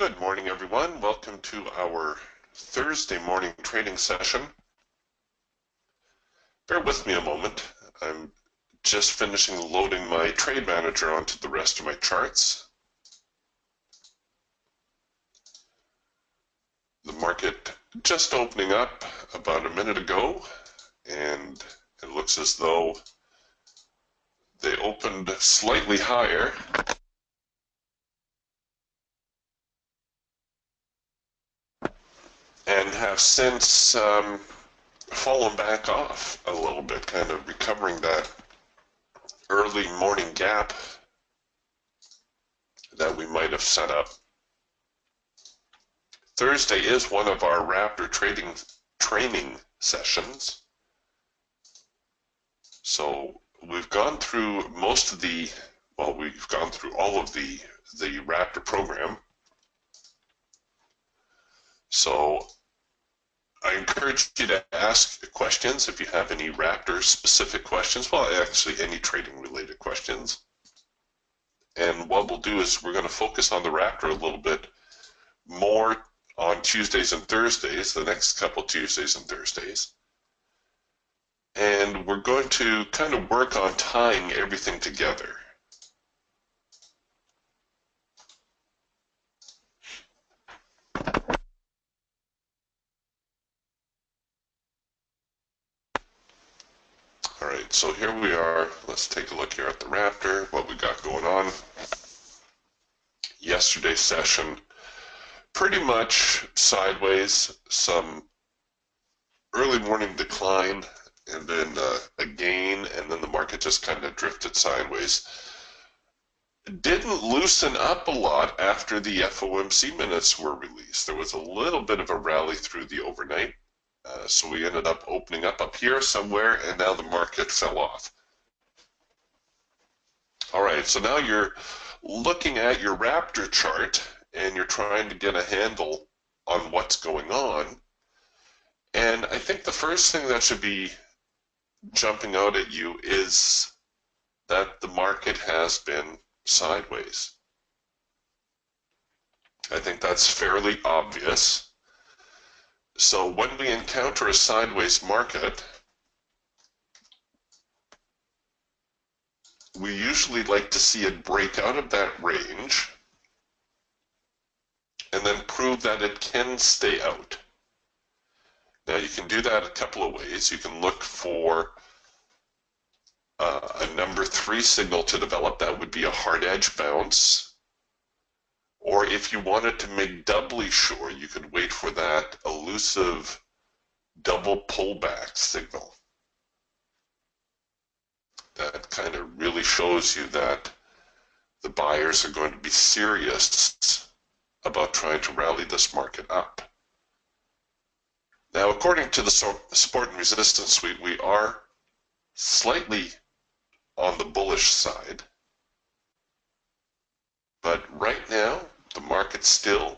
Good morning, everyone. Welcome to our Thursday morning trading session. Bear with me a moment. I'm just finishing loading my trade manager onto the rest of my charts. The market just opening up about a minute ago, and it looks as though they opened slightly higher. And have since fallen back off a little bit, kind of recovering that early morning gap that we might have set up. Thursday is one of our Raptor training sessions. So we've gone through most of we've gone through all of the Raptor program. So I encourage you to ask questions if you have any Raptor specific questions. Well, actually any trading related questions. And what we'll do is we're going to focus on the Raptor a little bit more on Tuesdays and Thursdays, the next couple Tuesdays and Thursdays. And we're going to kind of work on tying everything together. All right, so here we are. Let's take a look here at the Raptor, what we got going on. Yesterday's session, pretty much sideways, some early morning decline, and then a gain, and then the market just kind of drifted sideways. Didn't loosen up a lot after the FOMC minutes were released. There was a little bit of a rally through the overnight, so we ended up opening up here somewhere, and now the market fell off. All right, so now you're looking at your Raptor chart, and you're trying to get a handle on what's going on. And I think the first thing that should be jumping out at you is that the market has been sideways. I think that's fairly obvious. So when we encounter a sideways market, we usually like to see it break out of that range and then prove that it can stay out. Now you can do that a couple of ways. You can look for a number 3 signal to develop. That would be a hard edge bounce. Or if you wanted to make doubly sure, you could wait for that elusive double pullback signal. That kind of really shows you that the buyers are going to be serious about trying to rally this market up. Now, according to the support and resistance suite, we are slightly on the bullish side. But right now, the market's still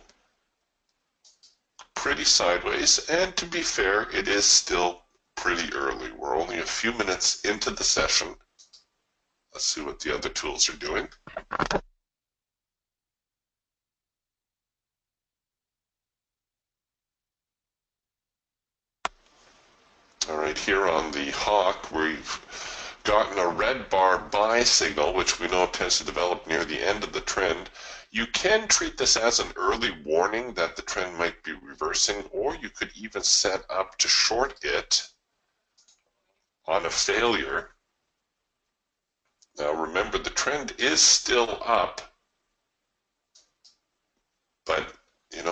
pretty sideways. And to be fair, it is still pretty early. We're only a few minutes into the session. Let's see what the other tools are doing. All right, here on the Hawk, we've gotten a red bar buy signal, which we know tends to develop near the end of the trend. You can treat this as an early warning that the trend might be reversing, or you could even set up to short it on a failure. Now remember, the trend is still up, but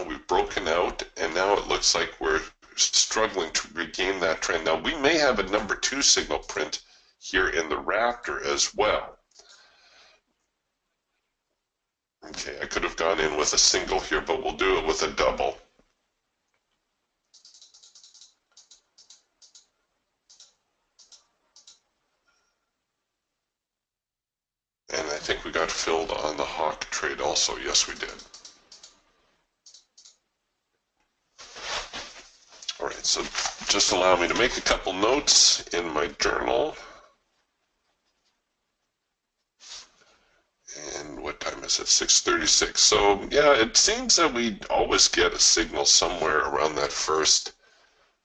we've broken out, and now it looks like we're struggling to regain that trend. Now we may have a number 2 signal print here in the Raptor as well. Okay, I could have gone in with a single here, but we'll do it with a double. And I think we got filled on the Hawk trade also. Yes, we did. All right, so just allow me to make a couple notes in my journal. And what time is it? 6:36. So yeah, it seems that we always get a signal somewhere around that first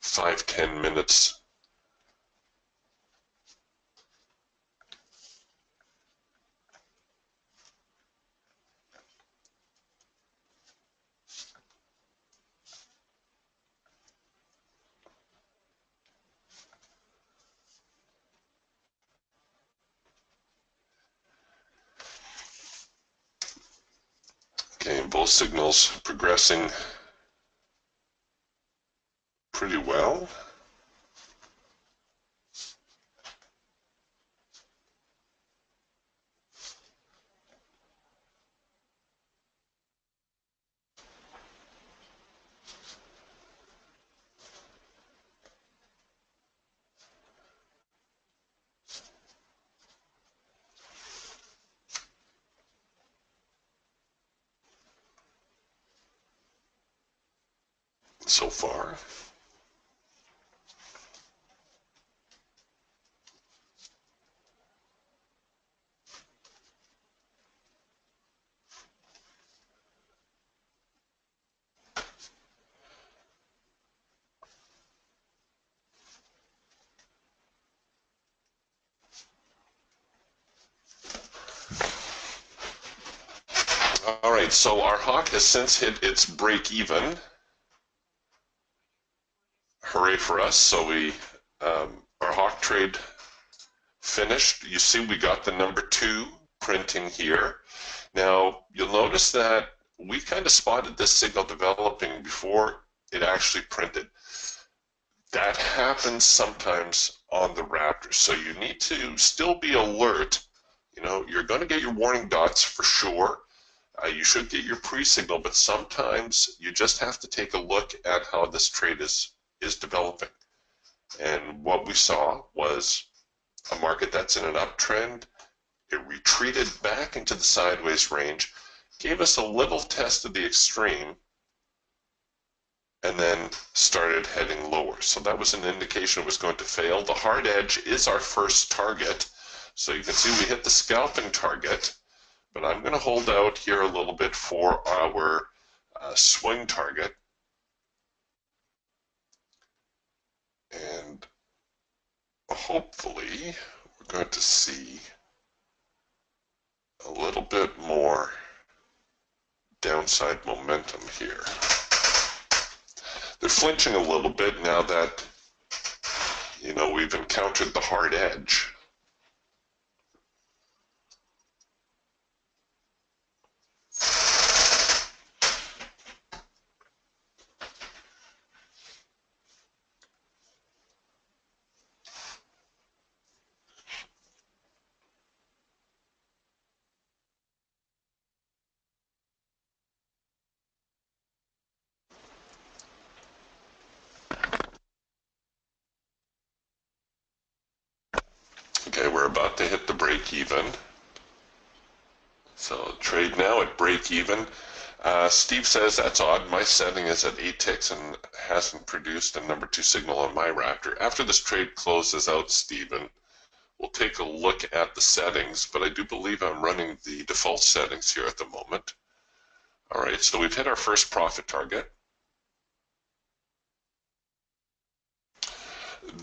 5-10 minutes. Okay, both signals progressing pretty well. So far. All right, so our hawk has since hit its break even. Hooray for us. So our hawk trade finished. You see we got the number 2 printing here. Now you'll notice that we kind of spotted this signal developing before it actually printed. That happens sometimes on the Raptor, so you need to still be alert. You know, you're going to get your warning dots for sure. You should get your pre-signal, but sometimes you just have to take a look at how this trade is developing. And what we saw was a market that's in an uptrend. It retreated back into the sideways range, gave us a little test of the extreme, and then started heading lower. So that was an indication it was going to fail. The hard edge is our first target. So you can see we hit the scalping target, but I'm going to hold out here a little bit for our swing target. And hopefully we're going to see a little bit more downside momentum here. They're flinching a little bit now that, you know, we've encountered the hard edge. Okay, we're about to hit the break even. So trade now at break even. Steve says that's odd. My setting is at 8 ticks and hasn't produced a number 2 signal on my Raptor. After this trade closes out, Steven, we'll take a look at the settings, but I do believe I'm running the default settings here at the moment. All right, so we've hit our first profit target.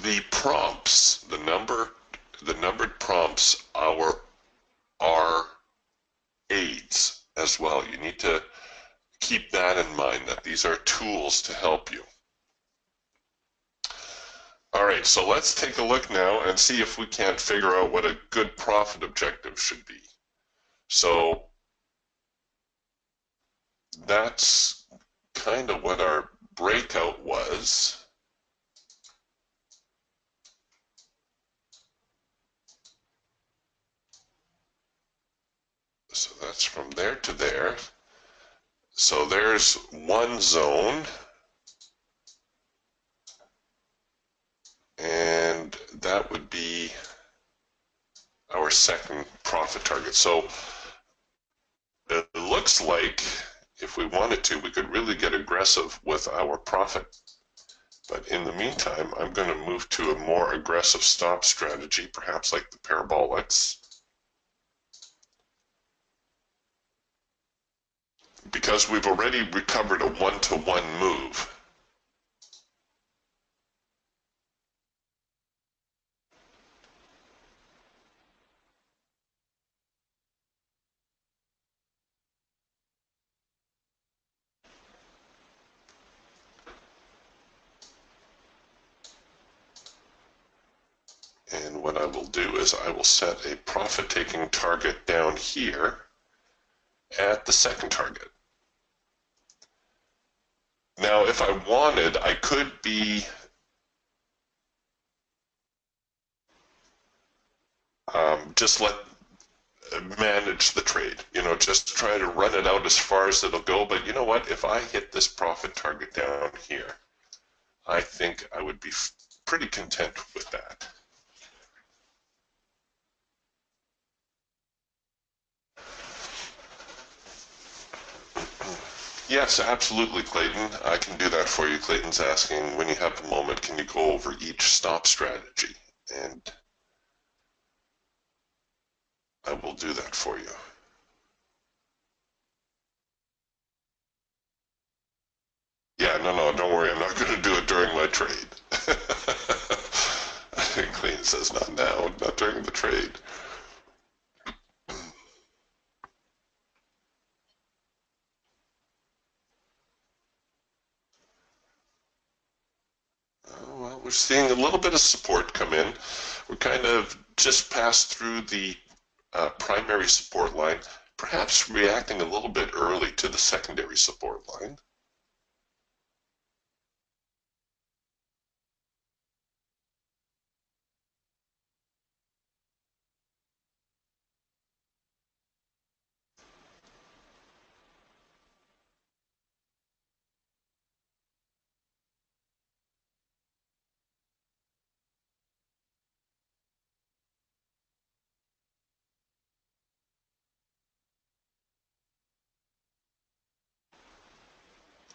The prompts, the numbered prompts are aids as well. You need to keep that in mind, that these are tools to help you. All right, so let's take a look now and see if we can't figure out what a good profit objective should be. So that's kind of what our breakout was. So that's from there to there. So there's one zone. And that would be our second profit target. So it looks like if we wanted to, we could really get aggressive with our profit. But in the meantime, I'm going to move to a more aggressive stop strategy, perhaps like the Parabolics. because we've already recovered a one-to-one move. And what I will do is I will set a profit-taking target down here at the second target. Now, if I wanted, I could be just manage the trade, just try to run it out as far as it'll go. But you know what? If I hit this profit target down here, I think I would be pretty content with that. Yes, absolutely, Clayton. I can do that for you. Clayton's asking, when you have a moment, can you go over each stop strategy? And I will do that for you. Yeah, no, don't worry. I'm not going to do it during my trade. Clayton says, not now, not during the trade. Well, we're seeing a little bit of support come in. We're kind of just passed through the primary support line, perhaps reacting a little bit early to the secondary support line.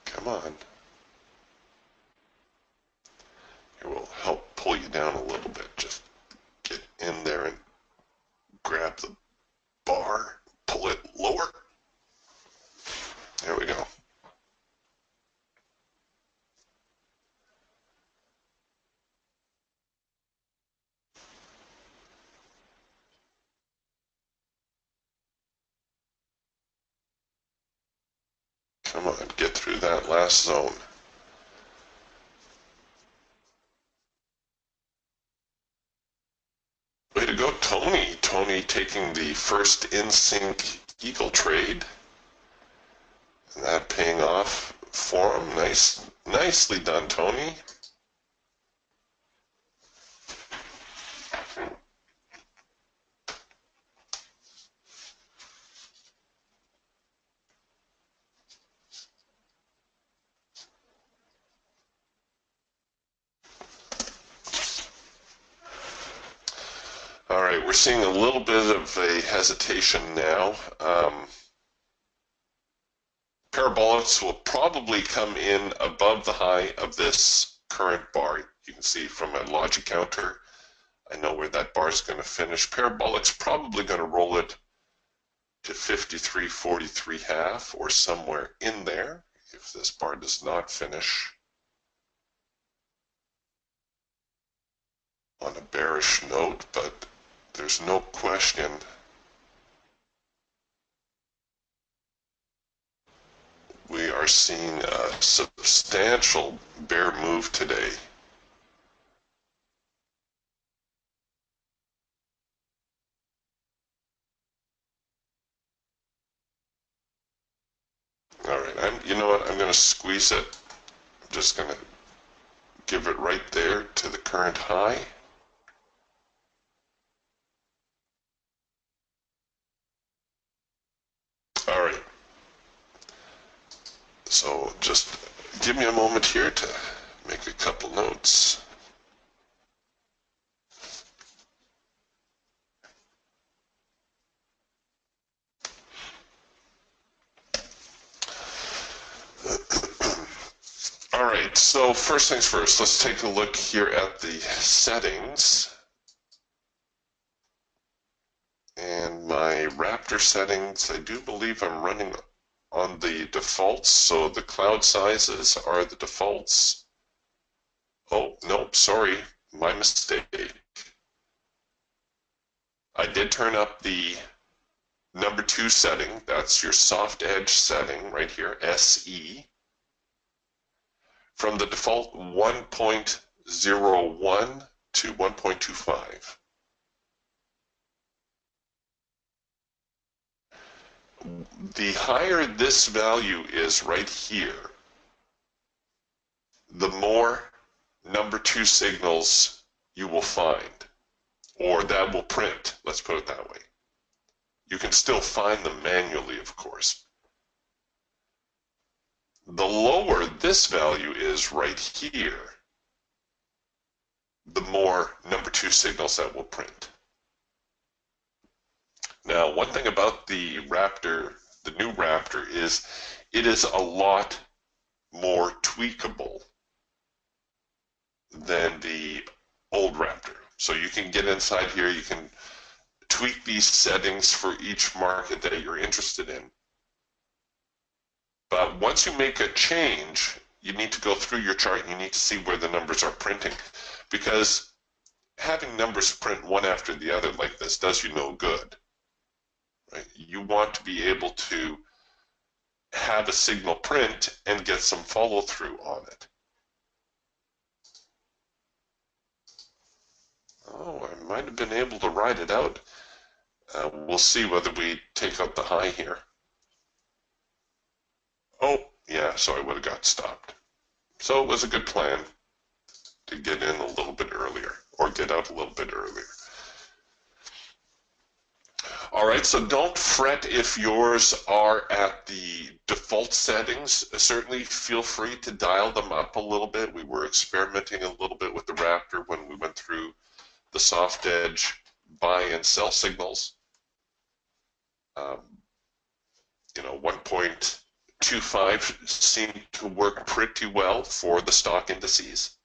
Come on. It will help pull you down a little bit. Just get in there and grab the bar, pull it lower. There we go. Come on, get through that last zone. Way to go, Tony. Tony taking the first in-sync eagle trade. And that paying off for him. Nicely done, Tony. All right, we're seeing a little bit of a hesitation now. Parabolics will probably come in above the high of this current bar. You can see from a logic counter, I know where that bar is going to finish. Parabolics probably going to roll it to 53.43 half or somewhere in there if this bar does not finish on a bearish note, but there's no question we are seeing a substantial bear move today. All right, you know what? I'm going to squeeze it. I'm just going to give it right there to the current high. All right. So just give me a moment here to make a couple notes. All right, so first things first, let's take a look here at the settings. And my Raptor settings, I do believe I'm running on the defaults. So the cloud sizes are the defaults. Oh, no, sorry, my mistake. I did turn up the number 2 setting. That's your soft edge setting right here, SE. From the default 1.01 to 1.25. The higher this value is right here, the more number 2 signals you will find, or that will print, let's put it that way. You can still find them manually, of course. The lower this value is right here, the more number 2 signals that will print. Now, one thing about the Raptor, the new Raptor, is it is a lot more tweakable than the old Raptor. So you can get inside here, you can tweak these settings for each market that you're interested in. But once you make a change, you need to go through your chart and you need to see where the numbers are printing, because having numbers print one after the other like this does you no good. Right? You want to be able to have a signal print and get some follow through on it. Oh, I might have been able to ride it out. We'll see whether we take out the high here. Oh, yeah, so I would have got stopped. So it was a good plan to get in a little bit earlier, or get out a little bit earlier. All right, so don't fret if yours are at the default settings. Certainly feel free to dial them up a little bit. We were experimenting a little bit with the Raptor when we went through the soft edge buy and sell signals. 1.25 seemed to work pretty well for the stock indices.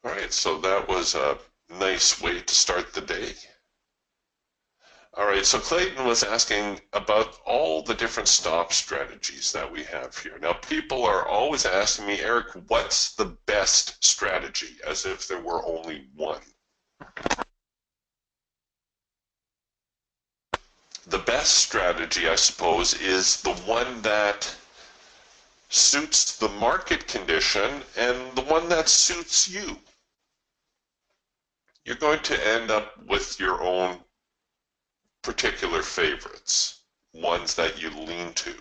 All right, so that was a nice way to start the day. All right, so Clayton was asking about all the different stop strategies that we have here. Now, people are always asking me, Eric, what's the best strategy, as if there were only one. The best strategy, I suppose, is the one that suits the market condition and the one that suits you. You're going to end up with your own particular favorites, ones that you lean to.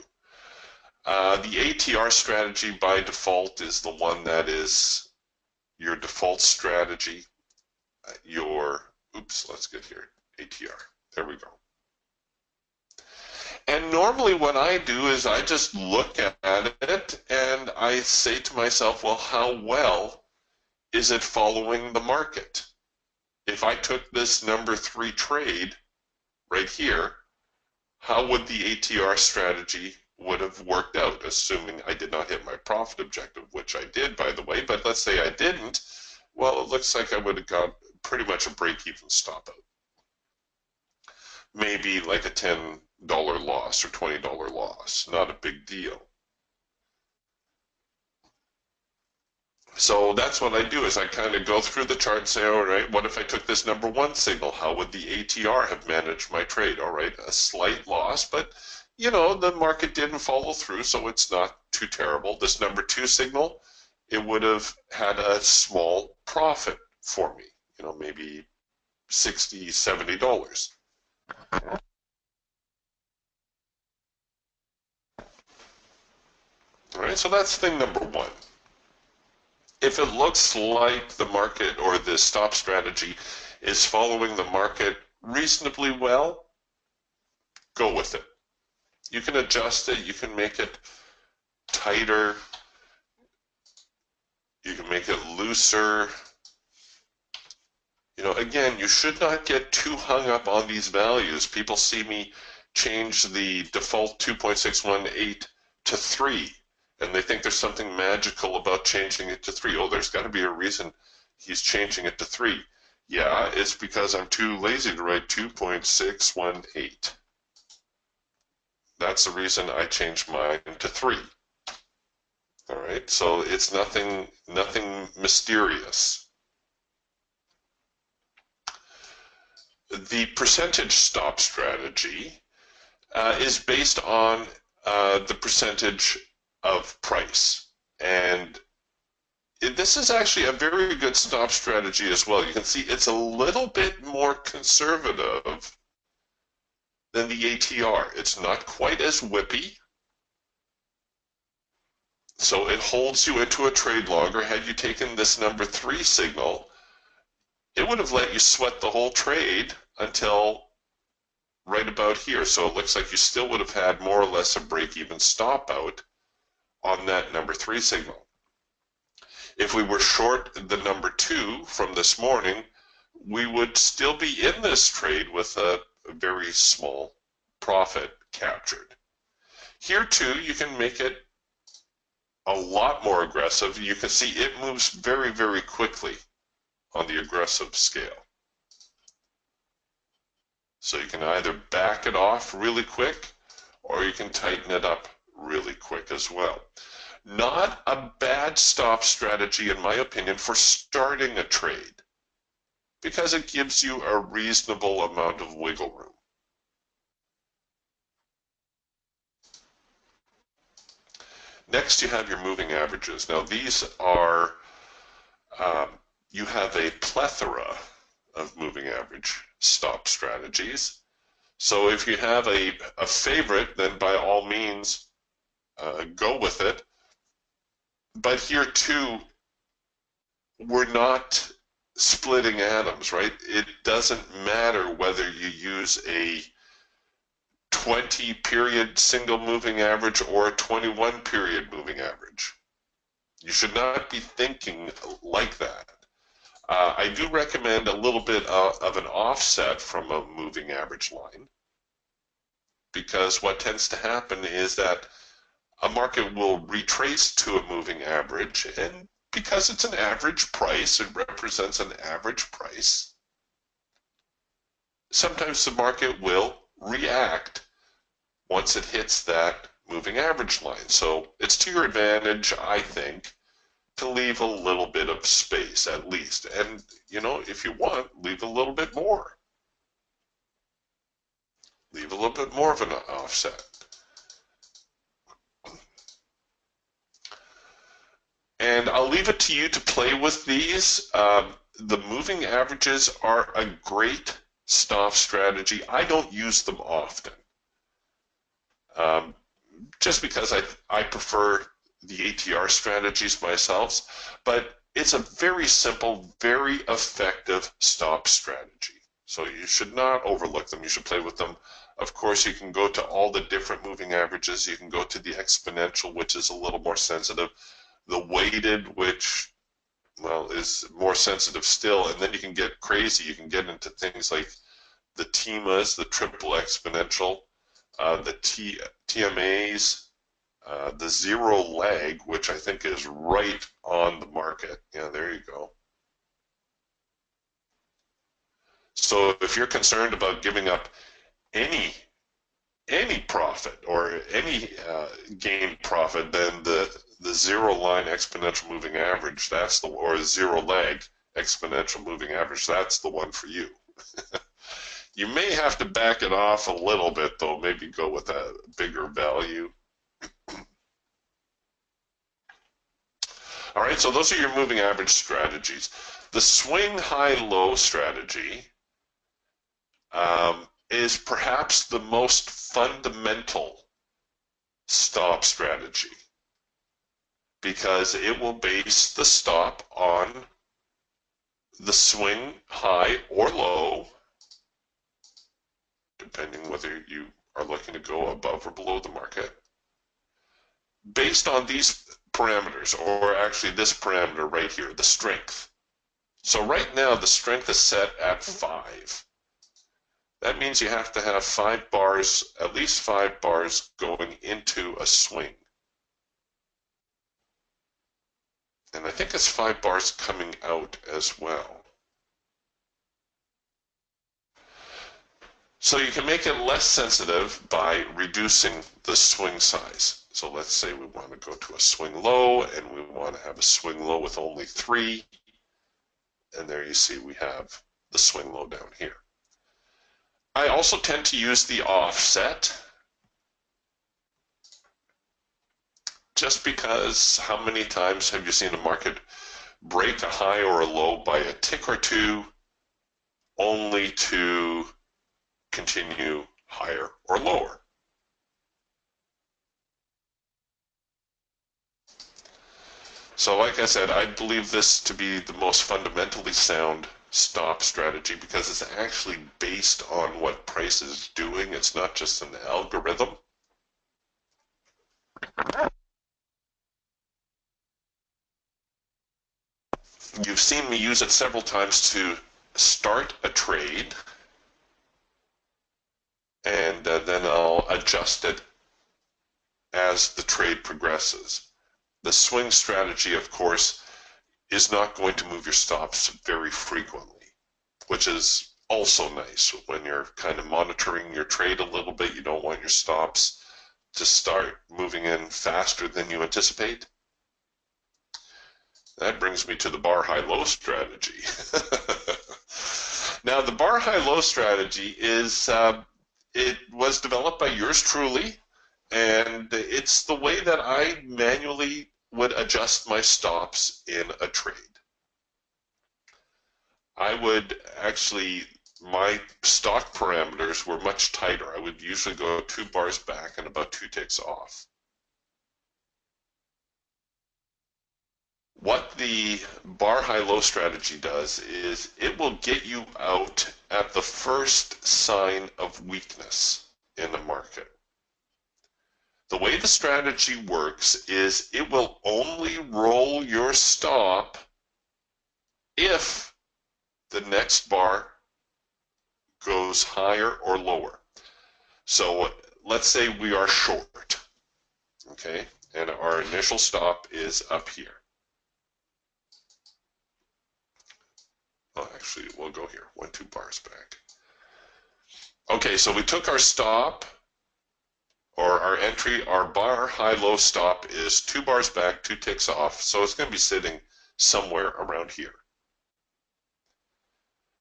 The ATR strategy by default is the one that is your default strategy. Let's get here, ATR. There we go. And normally what I do is I just look at it and I say to myself, well, how well is it following the market? If I took this number 3 trade right here, how would the ATR strategy would have worked out, assuming I did not hit my profit objective, which I did, by the way, but let's say I didn't. Well, it looks like I would have got pretty much a break-even stop out. Maybe like a $10 loss or $20 loss, not a big deal. So that's what I do, is I kind of go through the chart and say, all right, what if I took this number 1 signal? How would the ATR have managed my trade? All right, a slight loss, but the market didn't follow through, so it's not too terrible. This number 2 signal, it would have had a small profit for me, maybe $60, $70. All right, so that's thing number 1. If it looks like the market or the stop strategy is following the market reasonably well, go with it. You can adjust it, you can make it tighter, you can make it looser. Again, you should not get too hung up on these values. People see me change the default 2.618 to 3. And they think there's something magical about changing it to 3. Oh, there's got to be a reason he's changing it to 3. Yeah, it's because I'm too lazy to write 2.618. That's the reason I changed mine to 3. All right, so it's nothing mysterious. The percentage stop strategy is based on the percentage of price. And this is actually a very good stop strategy as well. You can see it's a little bit more conservative than the ATR. It's not quite as whippy, so it holds you into a trade longer. Had you taken this number 3 signal, it would have let you sweat the whole trade until right about here. So it looks like you still would have had more or less a break-even stop out on that number 3 signal. If we were short the number 2 from this morning, we would still be in this trade with a very small profit captured. Here too, you can make it a lot more aggressive. You can see it moves very, very quickly on the aggressive scale. So you can either back it off really quick or you can tighten it up really quick as well. Not a bad stop strategy, in my opinion, for starting a trade because it gives you a reasonable amount of wiggle room. Next, you have your moving averages. Now, these are, you have a plethora of moving average stop strategies. So if you have a favorite, then by all means, go with it. But here too, we're not splitting atoms, right? It doesn't matter whether you use a 20 period single moving average or a 21 period moving average. You should not be thinking like that. I do recommend a little bit of an offset from a moving average line, because what tends to happen is that a market will retrace to a moving average, and because it's an average price, it represents an average price, sometimes the market will react once it hits that moving average line. So it's to your advantage, I think, to leave a little bit of space at least. And, you know, if you want, leave a little bit more. Leave a little bit more of an offset. And I'll leave it to you to play with these. The moving averages are a great stop strategy. I don't use them often, just because I prefer the ATR strategies myself, but it's a very simple, very effective stop strategy. So you should not overlook them. You should play with them. Of course, you can go to all the different moving averages. You can go to the exponential, which is a little more sensitive. The weighted, which, well, is more sensitive still. And then you can get crazy. You can get into things like the TMAs, the triple exponential, the TMAs, the zero lag, which I think is right on the market. Yeah, there you go. So if you're concerned about giving up any profit or any gain profit, then the zero line exponential moving average, that's the, or zero lag exponential moving average, that's the one for you. You may have to back it off a little bit though, maybe go with a bigger value. All right, so those are your moving average strategies. The swing high-low strategy is perhaps the most fundamental stop strategy, because it will base the stop on the swing high or low, depending whether you are looking to go above or below the market, based on these parameters, or actually this parameter right here, the strength. So right now the strength is set at 5. That means you have to have 5 bars, at least 5 bars going into a swing. And I think it's 5 bars coming out as well. So you can make it less sensitive by reducing the swing size. So let's say we want to go to a swing low, and we want to have a swing low with only 3. And there you see we have the swing low down here. I also tend to use the offset, just because how many times have you seen a market break a high or a low by a tick or two only to continue higher or lower? So like I said, I believe this to be the most fundamentally sound stop strategy because it's actually based on what price is doing. It's not just an algorithm. You've seen me use it several times to start a trade, and then I'll adjust it as the trade progresses. The swing strategy, of course, is not going to move your stops very frequently, which is also nice. When you're kind of monitoring your trade a little bit, you don't want your stops to start moving in faster than you anticipate. That brings me to the bar high-low strategy. Now, the bar high-low strategy is, it was developed by yours truly, and it's the way that I manually would adjust my stops in a trade. I would actually, my stock parameters were much tighter. I would usually go 2 bars back and about 2 ticks off. What the bar high-low strategy does is it will get you out at the first sign of weakness in the market. The way the strategy works is it will only roll your stop if the next bar goes higher or lower. So let's say we are short, okay, and our initial stop is up here. Oh, actually, we'll go here, 1, 2 bars back. Okay, so we took our stop, or our entry, our bar high-low stop is 2 bars back, 2 ticks off, so it's going to be sitting somewhere around here.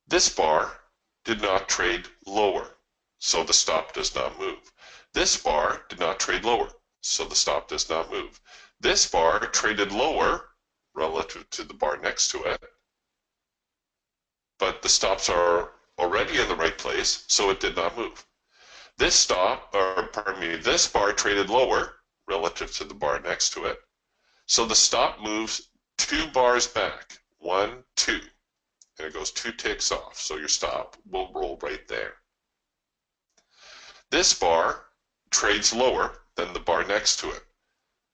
This bar did not trade lower, so the stop does not move. This bar did not trade lower, so the stop does not move. This bar traded lower relative to the bar next to it, but the stops are already in the right place, so it did not move. This this bar traded lower relative to the bar next to it, so the stop moves 2 bars back, 1, 2, and it goes 2 ticks off, so your stop will roll right there. This bar trades lower than the bar next to it,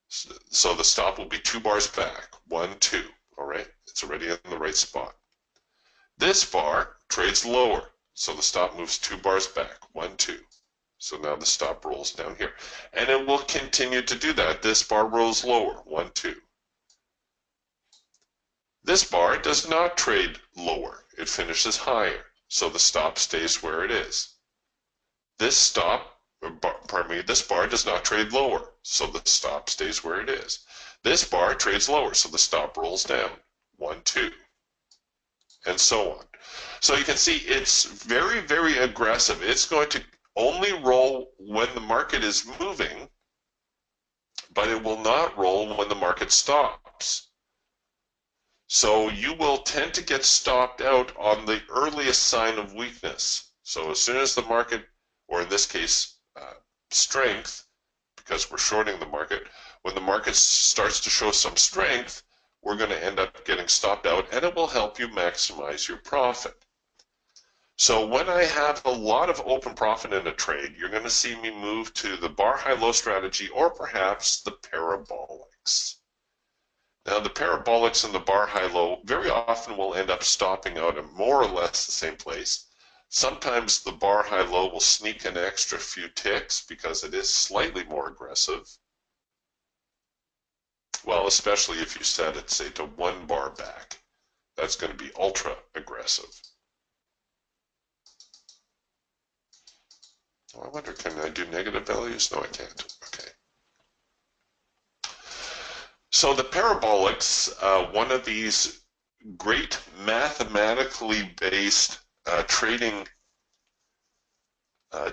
so the stop will be 2 bars back, 1, 2, all right? It's already in the right spot. This bar trades lower, so the stop moves 2 bars back, 1, 2. So now the stop rolls down here. And it will continue to do that. This bar rolls lower, 1, 2. This bar does not trade lower. It finishes higher, so the stop stays where it is. This this bar does not trade lower, so the stop stays where it is. This bar trades lower, so the stop rolls down, 1, 2. And so on. So you can see it's very, very aggressive. It's going to only roll when the market is moving, but it will not roll when the market stops. So you will tend to get stopped out on the earliest sign of weakness. So as soon as the market, or in this case, strength, because we're shorting the market, when the market starts to show some strength, we're going to end up getting stopped out, and it will help you maximize your profit. So when I have a lot of open profit in a trade, you're going to see me move to the bar high-low strategy, or perhaps the Parabolics. Now the Parabolics and the bar high-low very often will end up stopping out at more or less the same place. Sometimes the bar high-low will sneak an extra few ticks because it is slightly more aggressive. Well, especially if you set it, say, to 1 bar back. That's going to be ultra aggressive. I wonder, can I do negative values? No, I can't. Okay. So the Parabolics, one of these great mathematically based trading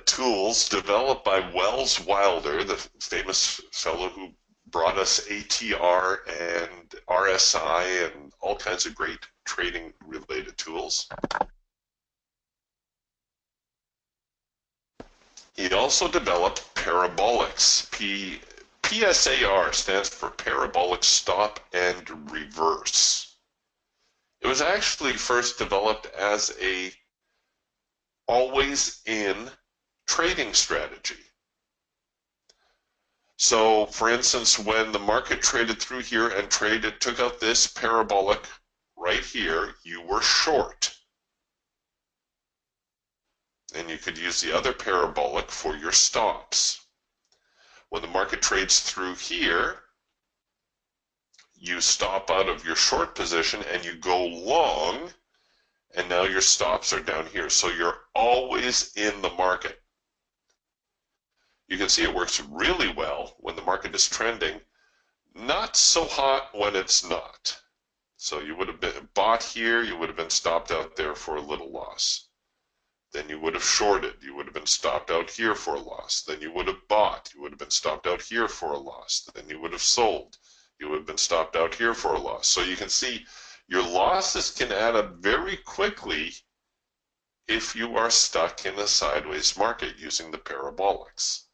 tools developed by Wells Wilder, the famous fellow who brought us ATR and RSI and all kinds of great trading related tools. He also developed Parabolics. PSAR stands for Parabolic Stop and Reverse. It was actually first developed as a always-in trading strategy. So, for instance, when the market traded through here and took out this parabolic right here, you were short. And you could use the other parabolic for your stops. When the market trades through here, you stop out of your short position and you go long, and now your stops are down here. So you're always in the market. You can see it works really well when the market is trending, not so hot when it's not. So you would have been bought here, you would have been stopped out there for a little loss. Then you would have shorted, you would have been stopped out here for a loss. Then you would have bought, you would have been stopped out here for a loss. Then you would have sold, you would have been stopped out here for a loss. So you can see your losses can add up very quickly if you are stuck in a sideways market using the parabolics.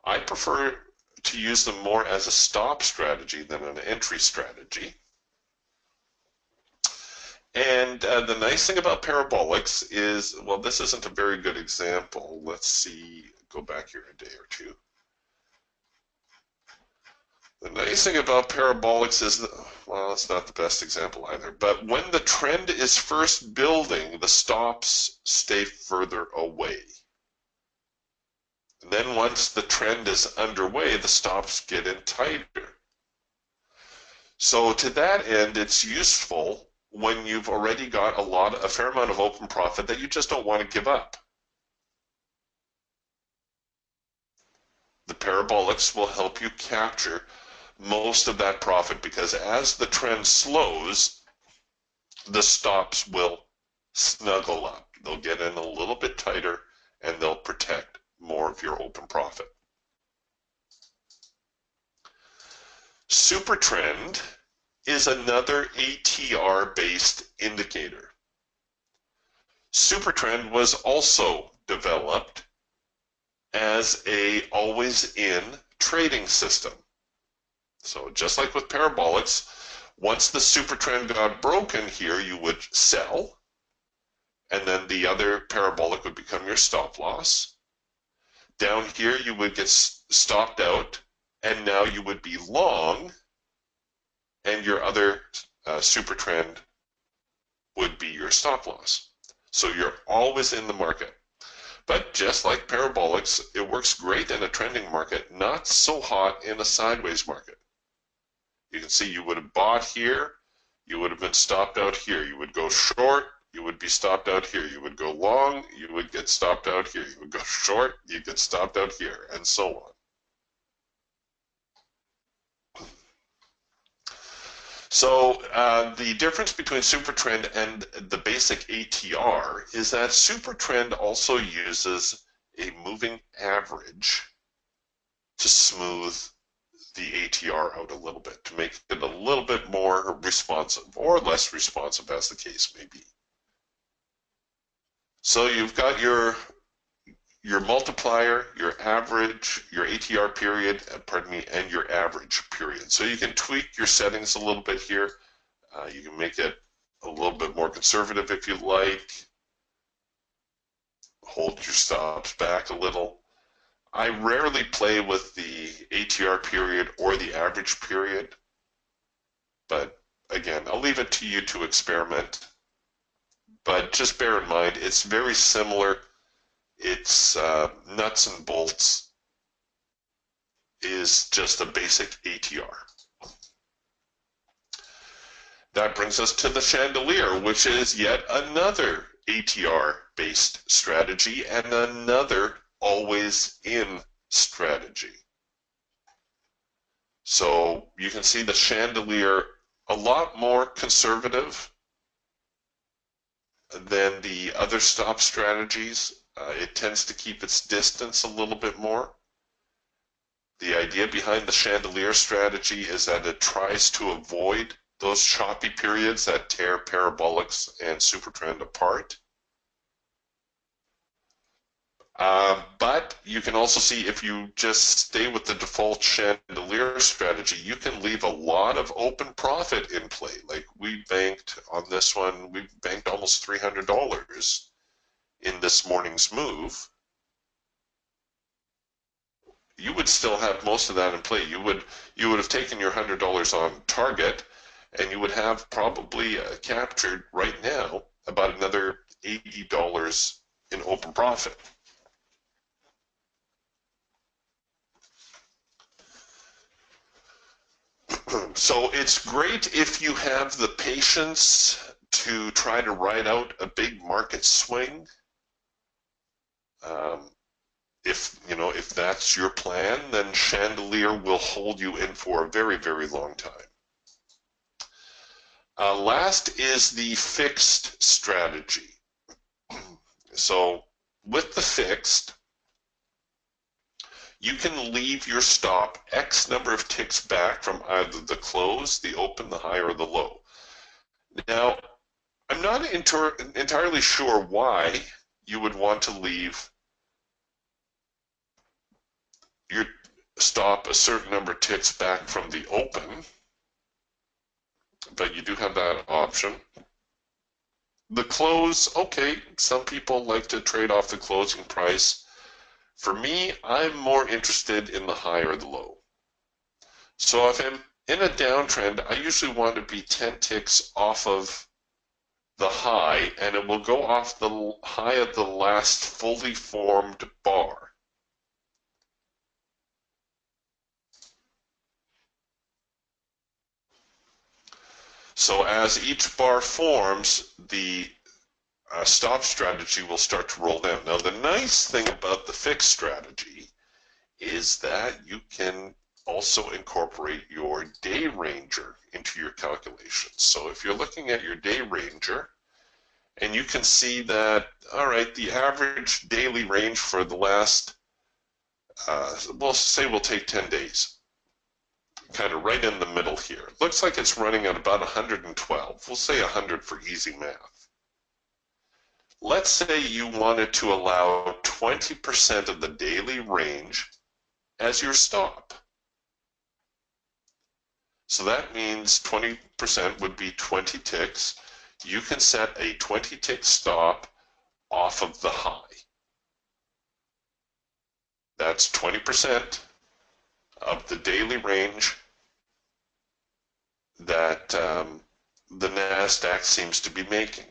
I prefer to use them more as a stop strategy than an entry strategy. And the nice thing about parabolics is, well, this isn't a very good example. Let's see, go back here a day or two. The nice thing about parabolics is that, well, it's not the best example either, but when the trend is first building, the stops stay further away. And then once the trend is underway, the stops get in tighter. So to that end, it's useful when you've already got a fair amount of open profit that you just don't want to give up. The parabolics will help you capture most of that profit, because as the trend slows, the stops will snuggle up. They'll get in a little bit tighter and they'll protect more of your open profit. Supertrend is another ATR based indicator. Supertrend was also developed as a always in trading system. So just like with parabolics, once the supertrend got broken here, you would sell, and then the other parabolic would become your stop loss. Down here, you would get stopped out, and now you would be long, and your other supertrend would be your stop loss. So you're always in the market. But just like parabolics, it works great in a trending market, not so hot in a sideways market. You can see you would have bought here, you would have been stopped out here. You would go short, you would be stopped out here. You would go long, you would get stopped out here. You would go short, you'd get stopped out here, and so on. So the difference between Supertrend and the basic ATR is that Supertrend also uses a moving average to smooth the ATR out a little bit, to make it a little bit more responsive or less responsive, as the case may be. So you've got your multiplier, your average, your ATR period, and your average period. So you can tweak your settings a little bit here. You can make it a little bit more conservative if you like. Hold your stops back a little. I rarely play with the ATR period or the average period, but again, I'll leave it to you to experiment. But just bear in mind, it's very similar. It's nuts and bolts is just a basic ATR. That brings us to the chandelier, which is yet another ATR-based strategy and another always-in strategy. So you can see the chandelier a lot more conservative than the other stop strategies. It tends to keep its distance a little bit more. The idea behind the chandelier strategy is that it tries to avoid those choppy periods that tear Parabolics and Supertrend apart. But you can also see if you just stay with the default chandelier strategy, you can leave a lot of open profit in play. Like we banked on this one, we banked almost $300 in this morning's move. You would still have most of that in play. You would have taken your $100 on target, and you would have probably captured right now about another $80 in open profit. So it's great if you have the patience to try to ride out a big market swing. If that's your plan, then chandelier will hold you in for a very, very long time. Last is the fixed strategy. So with the fixed, you can leave your stop X number of ticks back from either the close, the open, the high, or the low. Now, I'm not entirely sure why you would want to leave your stop a certain number of ticks back from the open, but you do have that option. The close, okay, some people like to trade off the closing price. For me, I'm more interested in the high or the low. So if I'm in a downtrend, I usually want to be 10 ticks off of the high, and it will go off the high of the last fully formed bar. So as each bar forms, the stop strategy will start to roll down. Now, the nice thing about the fixed strategy is that you can also incorporate your day ranger into your calculations. So if you're looking at your day ranger, and you can see that, all right, the average daily range for the last, we'll say we'll take 10 days. Kind of right in the middle here. Looks like it's running at about 112. We'll say 100 for easy math. Let's say you wanted to allow 20% of the daily range as your stop. So that means 20% would be 20 ticks. You can set a 20-tick stop off of the high. That's 20% of the daily range that the NASDAQ seems to be making.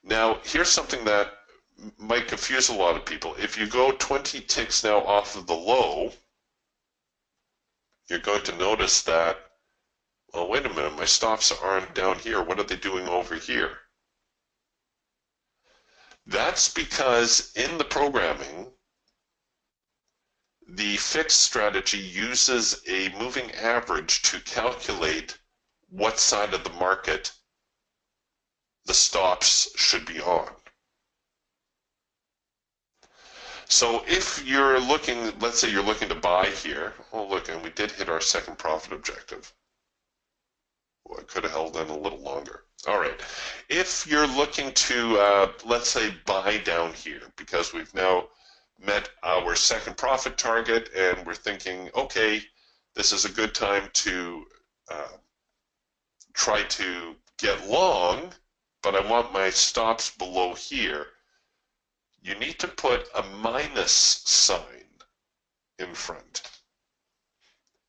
Now, here's something that might confuse a lot of people. If you go 20 ticks now off of the low, you're going to notice that, well, wait a minute, my stops aren't down here. What are they doing over here? That's because in the programming, the fixed strategy uses a moving average to calculate what side of the market the stops should be on. So if you're looking, let's say you're looking to buy here, oh look, and we did hit our second profit objective. Well, I could have held in a little longer. All right, if you're looking to, let's say, buy down here, because we've now met our second profit target, and we're thinking, okay, this is a good time to try to get long, but I want my stops below here. You need to put a minus sign in front.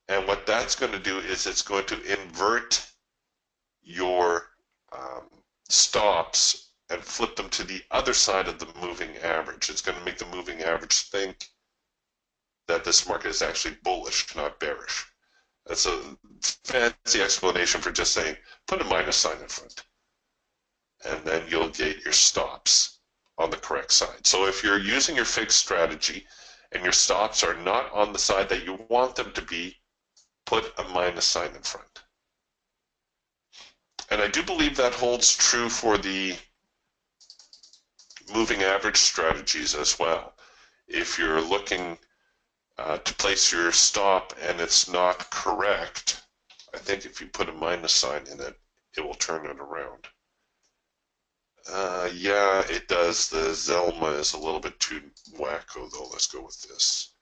And what that's going to do is it's going to invert your stops and flip them to the other side of the moving average. It's going to make the moving average think that this market is actually bullish, not bearish. That's a fancy explanation for just saying, put a minus sign in front. and then you'll get your stops on the correct side. So if you're using your fixed strategy and your stops are not on the side that you want them to be, put a minus sign in front. And I do believe that holds true for the moving average strategies as well. If you're looking to place your stop and it's not correct, I think if you put a minus sign in it, it will turn it around. Yeah, it does. The Zelma is a little bit too wacko, though. Let's go with this.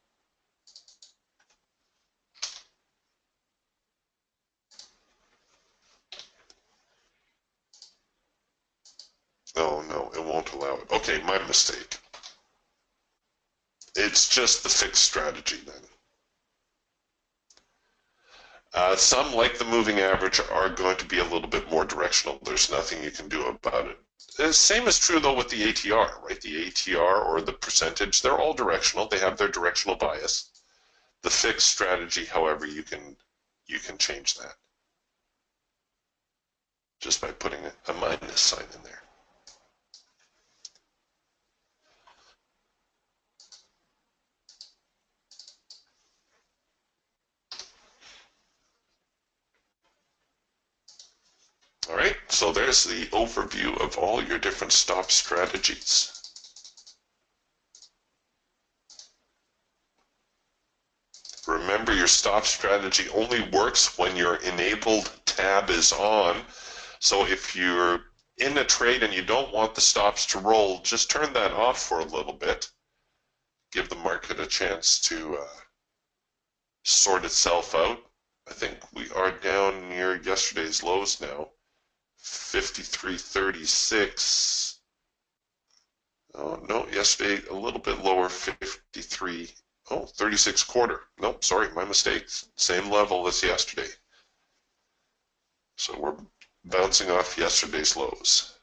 Oh, no, it won't allow it. Okay, my mistake. It's just the fixed strategy then. Some, like the moving average, are going to be a little bit more directional. There's nothing you can do about it. The same is true, though, with the ATR, right? The ATR or the percentage, they're all directional. They have their directional bias. The fixed strategy, however, you can change that just by putting a minus sign in there. All right, so there's the overview of all your different stop strategies. Remember, your stop strategy only works when your enabled tab is on. So if you're in a trade and you don't want the stops to roll, just turn that off for a little bit. Give the market a chance to sort itself out. I think we are down near yesterday's lows now. 53.36. Oh, no, yesterday a little bit lower, 53. Oh, 36 quarter. Nope, sorry, my mistake. Same level as yesterday. So we're bouncing off yesterday's lows.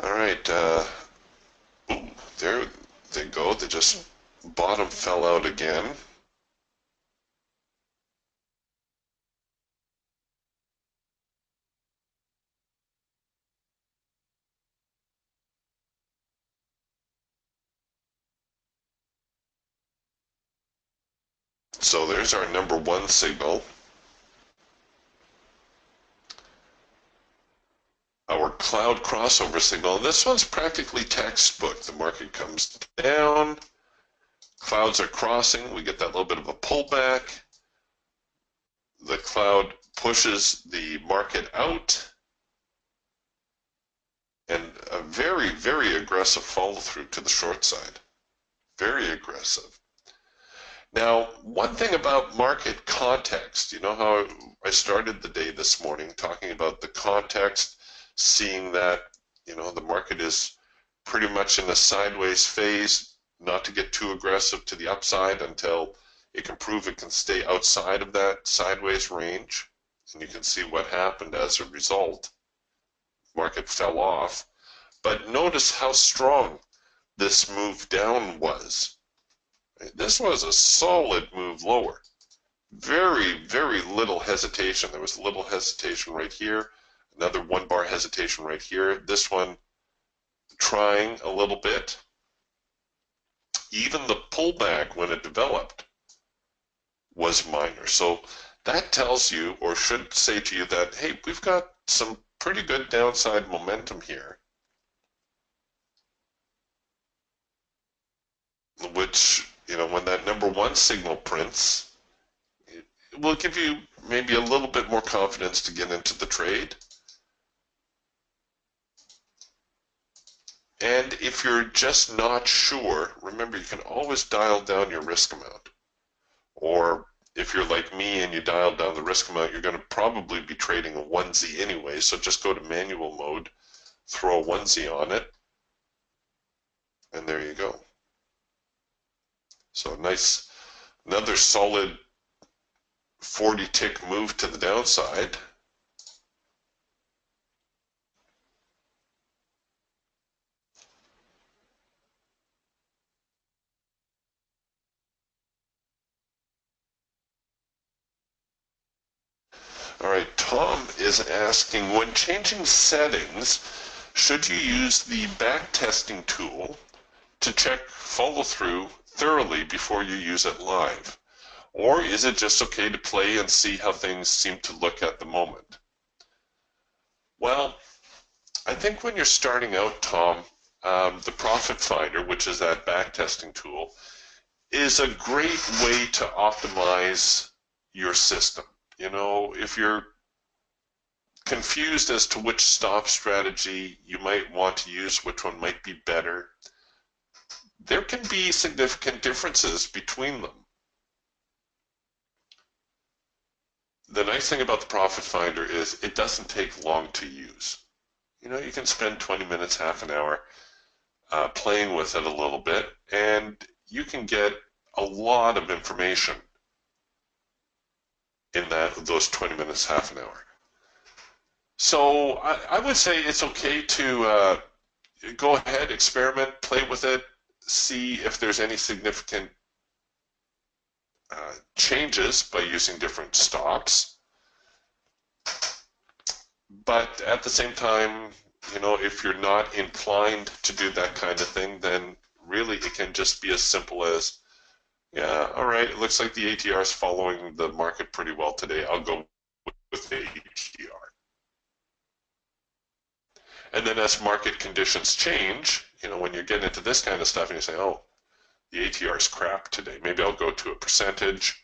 All right, ooh, there they go. They just bottom fell out again. So there's our number one signal. Our cloud crossover signal. This one's practically textbook. The market comes down, clouds are crossing, we get that little bit of a pullback. The cloud pushes the market out, and a very, very aggressive follow through to the short side. Very aggressive. Now, one thing about market context, you know how I started the day this morning talking about the context, seeing that, you know, the market is pretty much in a sideways phase, not to get too aggressive to the upside until it can prove it can stay outside of that sideways range. And you can see what happened as a result. Market fell off. But notice how strong this move down was. This was a solid move lower. Very, very little hesitation. There was little hesitation right here. Another one bar hesitation right here. This one trying a little bit. Even the pullback when it developed was minor. So that tells you, or should say to you, that, hey, we've got some pretty good downside momentum here, which, you know, when that number one signal prints, it will give you maybe a little bit more confidence to get into the trade. And if you're just not sure, remember, you can always dial down your risk amount. Or if you're like me and you dial down the risk amount, you're going to probably be trading a onesie anyway, so just go to manual mode, throw a onesie on it, and there you go. So nice, another solid 40 tick move to the downside. All right, Tom is asking, when changing settings, should you use the back testing tool to check follow through thoroughly before you use it live? Or is it just okay to play and see how things seem to look at the moment? Well, I think when you're starting out, Tom, the Profit Finder, which is that backtesting tool, is a great way to optimize your system. You know, if you're confused as to which stop strategy you might want to use, which one might be better, there can be significant differences between them. The nice thing about the Profit Finder is it doesn't take long to use. You know, you can spend 20 minutes, half an hour playing with it a little bit, and you can get a lot of information in those 20 minutes, half an hour. So I would say it's okay to go ahead, experiment, play with it, see if there's any significant changes by using different stops. But at the same time, you know, if you're not inclined to do that kind of thing, then really it can just be as simple as, yeah, all right, it looks like the ATR is following the market pretty well today. I'll go with the ATR. And then as market conditions change, you know, when you get into this kind of stuff and you say, oh, the ATR is crap today, maybe I'll go to a percentage.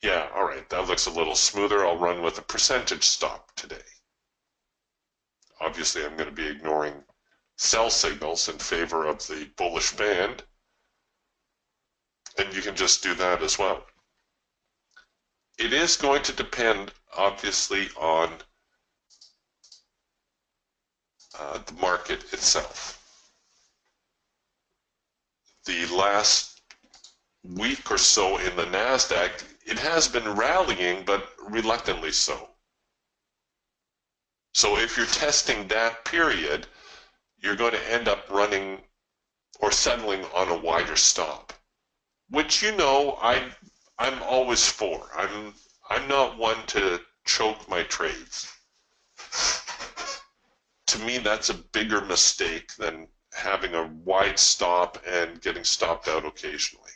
Yeah, all right, that looks a little smoother. I'll run with a percentage stop today. Obviously, I'm going to be ignoring sell signals in favor of the bullish band, and you can just do that as well. It is going to depend, obviously, on the market itself. The last week or so in the NASDAQ, it has been rallying, but reluctantly so. So if you're testing that period, you're going to end up running or settling on a wider stop, which, you know, I'm always for. I'm not one to choke my trades. To me, that's a bigger mistake than having a wide stop and getting stopped out occasionally.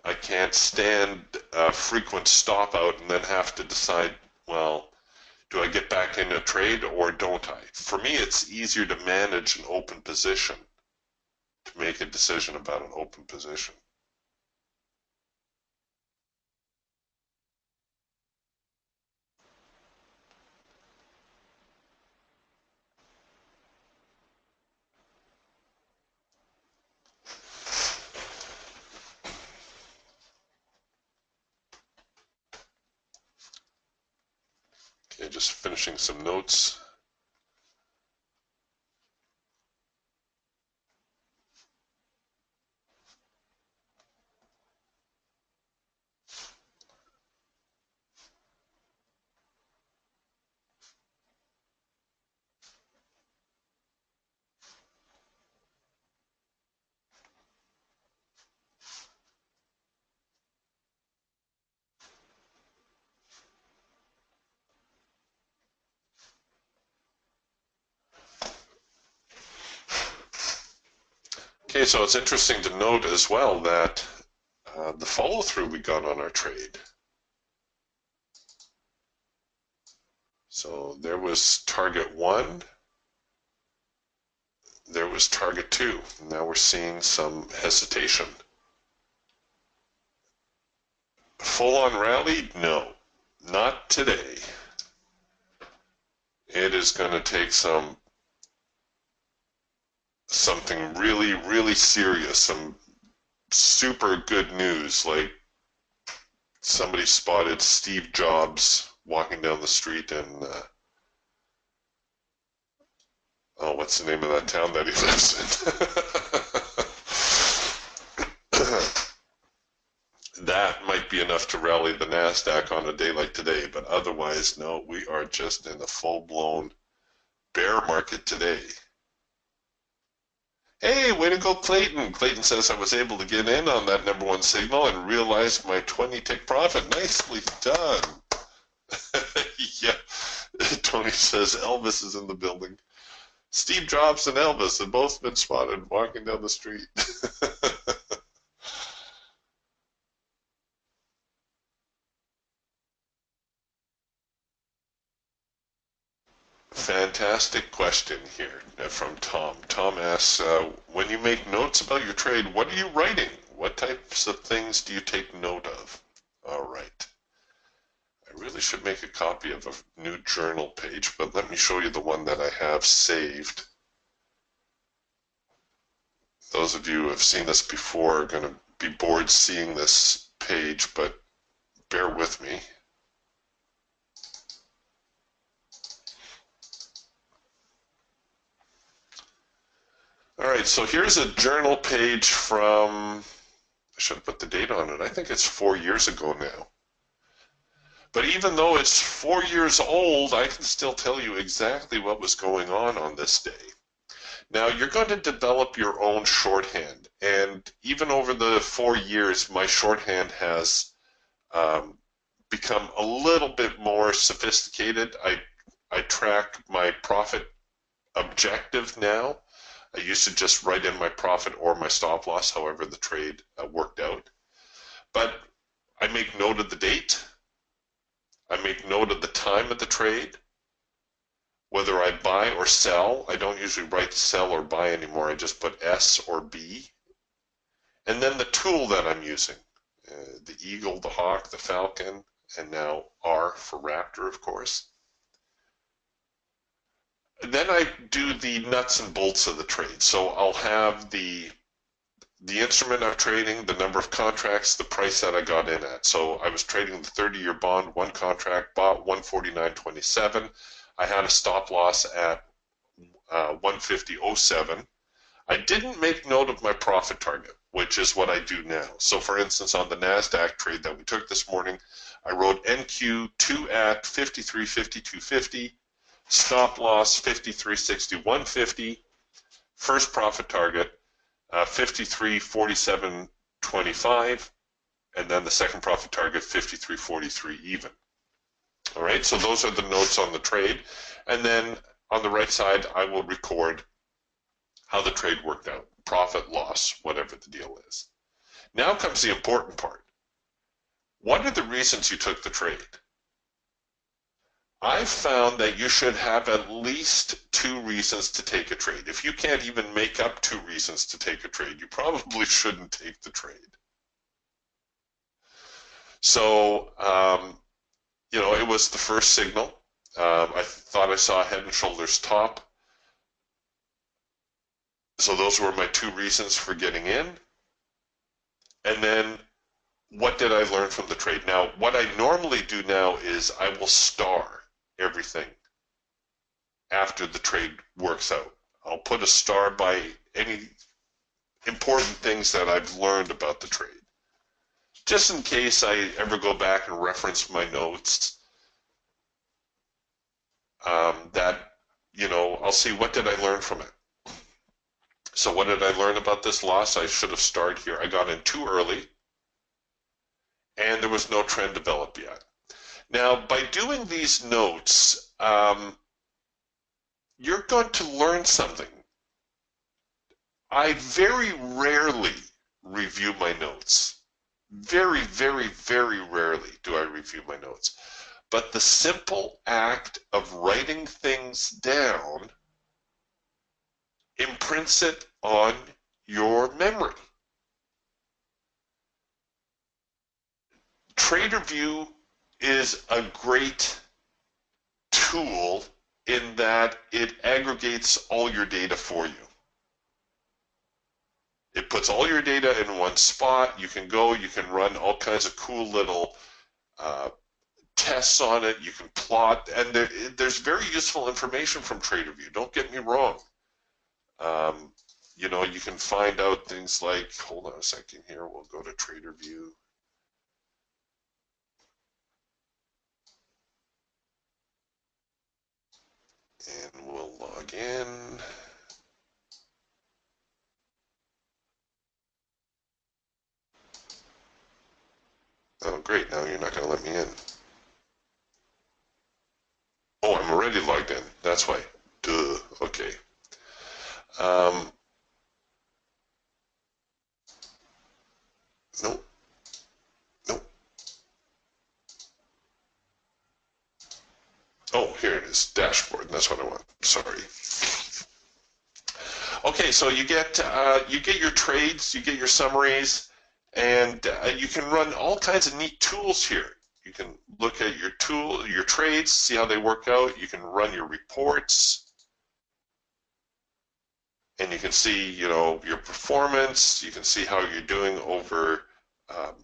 I can't stand a frequent stop out and then have to decide, well, do I get back in a trade or don't I? For me, it's easier to manage an open position, to make a decision about an open position. Okay, just finishing some notes. Okay, so it's interesting to note as well that the follow-through we got on our trade. So there was target 1, there was target 2. Now we're seeing some hesitation. Full-on rally? No, not today. It is going to take something really, really serious, some super good news, like somebody spotted Steve Jobs walking down the street in, oh, what's the name of that town that he lives in? That might be enough to rally the NASDAQ on a day like today, but otherwise, no, we are just in a full-blown bear market today. Hey, way to go, Clayton. Clayton says I was able to get in on that number one signal and realize my 20 tick profit. Nicely done. Yeah. Tony says Elvis is in the building. Steve Jobs and Elvis have both been spotted walking down the street. Fantastic question here from Tom. Tom asks, when you make notes about your trade, what are you writing? What types of things do you take note of? All right. I really should make a copy of a new journal page, but let me show you the one that I have saved. Those of you who have seen this before are going to be bored seeing this page, but bear with me. All right, so here's a journal page from, I should have put the date on it. I think it's 4 years ago now. But even though it's 4 years old, I can still tell you exactly what was going on this day. Now, you're going to develop your own shorthand. And even over the 4 years, my shorthand has become a little bit more sophisticated. I track my profit objective now. I used to just write in my profit or my stop loss, however the trade worked out. But I make note of the date. I make note of the time of the trade, whether I buy or sell. I don't usually write sell or buy anymore. I just put S or B. And then the tool that I'm using, the Eagle, the Hawk, the Falcon, and now R for Raptor, of course. And then I do the nuts and bolts of the trade. So I'll have the instrument I'm trading, the number of contracts, the price that I got in at. So I was trading the 30-year bond, one contract, bought 149.27. I had a stop loss at 150.07. I didn't make note of my profit target, which is what I do now. So for instance, on the NASDAQ trade that we took this morning, I wrote NQ2 at 53.52.50, stop loss 53.61.50, first profit target 53.47.25, and then the second profit target 53.43 even. All right, so those are the notes on the trade, and then on the right side I will record how the trade worked out, profit, loss, whatever the deal is. Now comes the important part. What are the reasons you took the trade? I've found that you should have at least 2 reasons to take a trade. If you can't even make up 2 reasons to take a trade, you probably shouldn't take the trade. So, you know, it was the first signal. I thought I saw a head and shoulders top. So those were my 2 reasons for getting in. And then what did I learn from the trade? Now, what I normally do now is I will star everything after the trade works out. I'll put a star by any important things that I've learned about the trade. Just in case I ever go back and reference my notes, that, you know, I'll see what did I learn from it. So what did I learn about this loss? I should have started here. I got in too early, and there was no trend developed yet. Now, by doing these notes, you're going to learn something. I very rarely review my notes. Very, very, very rarely do I review my notes. But the simple act of writing things down imprints it on your memory. TraderView is a great tool in that it aggregates all your data for you. It puts all your data in one spot. You can go, you can run all kinds of cool little tests on it. You can plot, and there's very useful information from TraderView. Don't get me wrong. You know, you can find out things like, hold on a second here, we'll go to TraderView. Oh, great. Now you're not going to let me in. Oh, I'm already logged in. That's why. Duh. Okay. Um, nope. Nope. Oh, here it is. Dashboard. That's what I want. Sorry. Okay, so you get your trades, you get your summaries, and you can run all kinds of neat tools here. You can look at your trades, see how they work out. You can run your reports, and you can see, your performance. You can see how you're doing over. Um,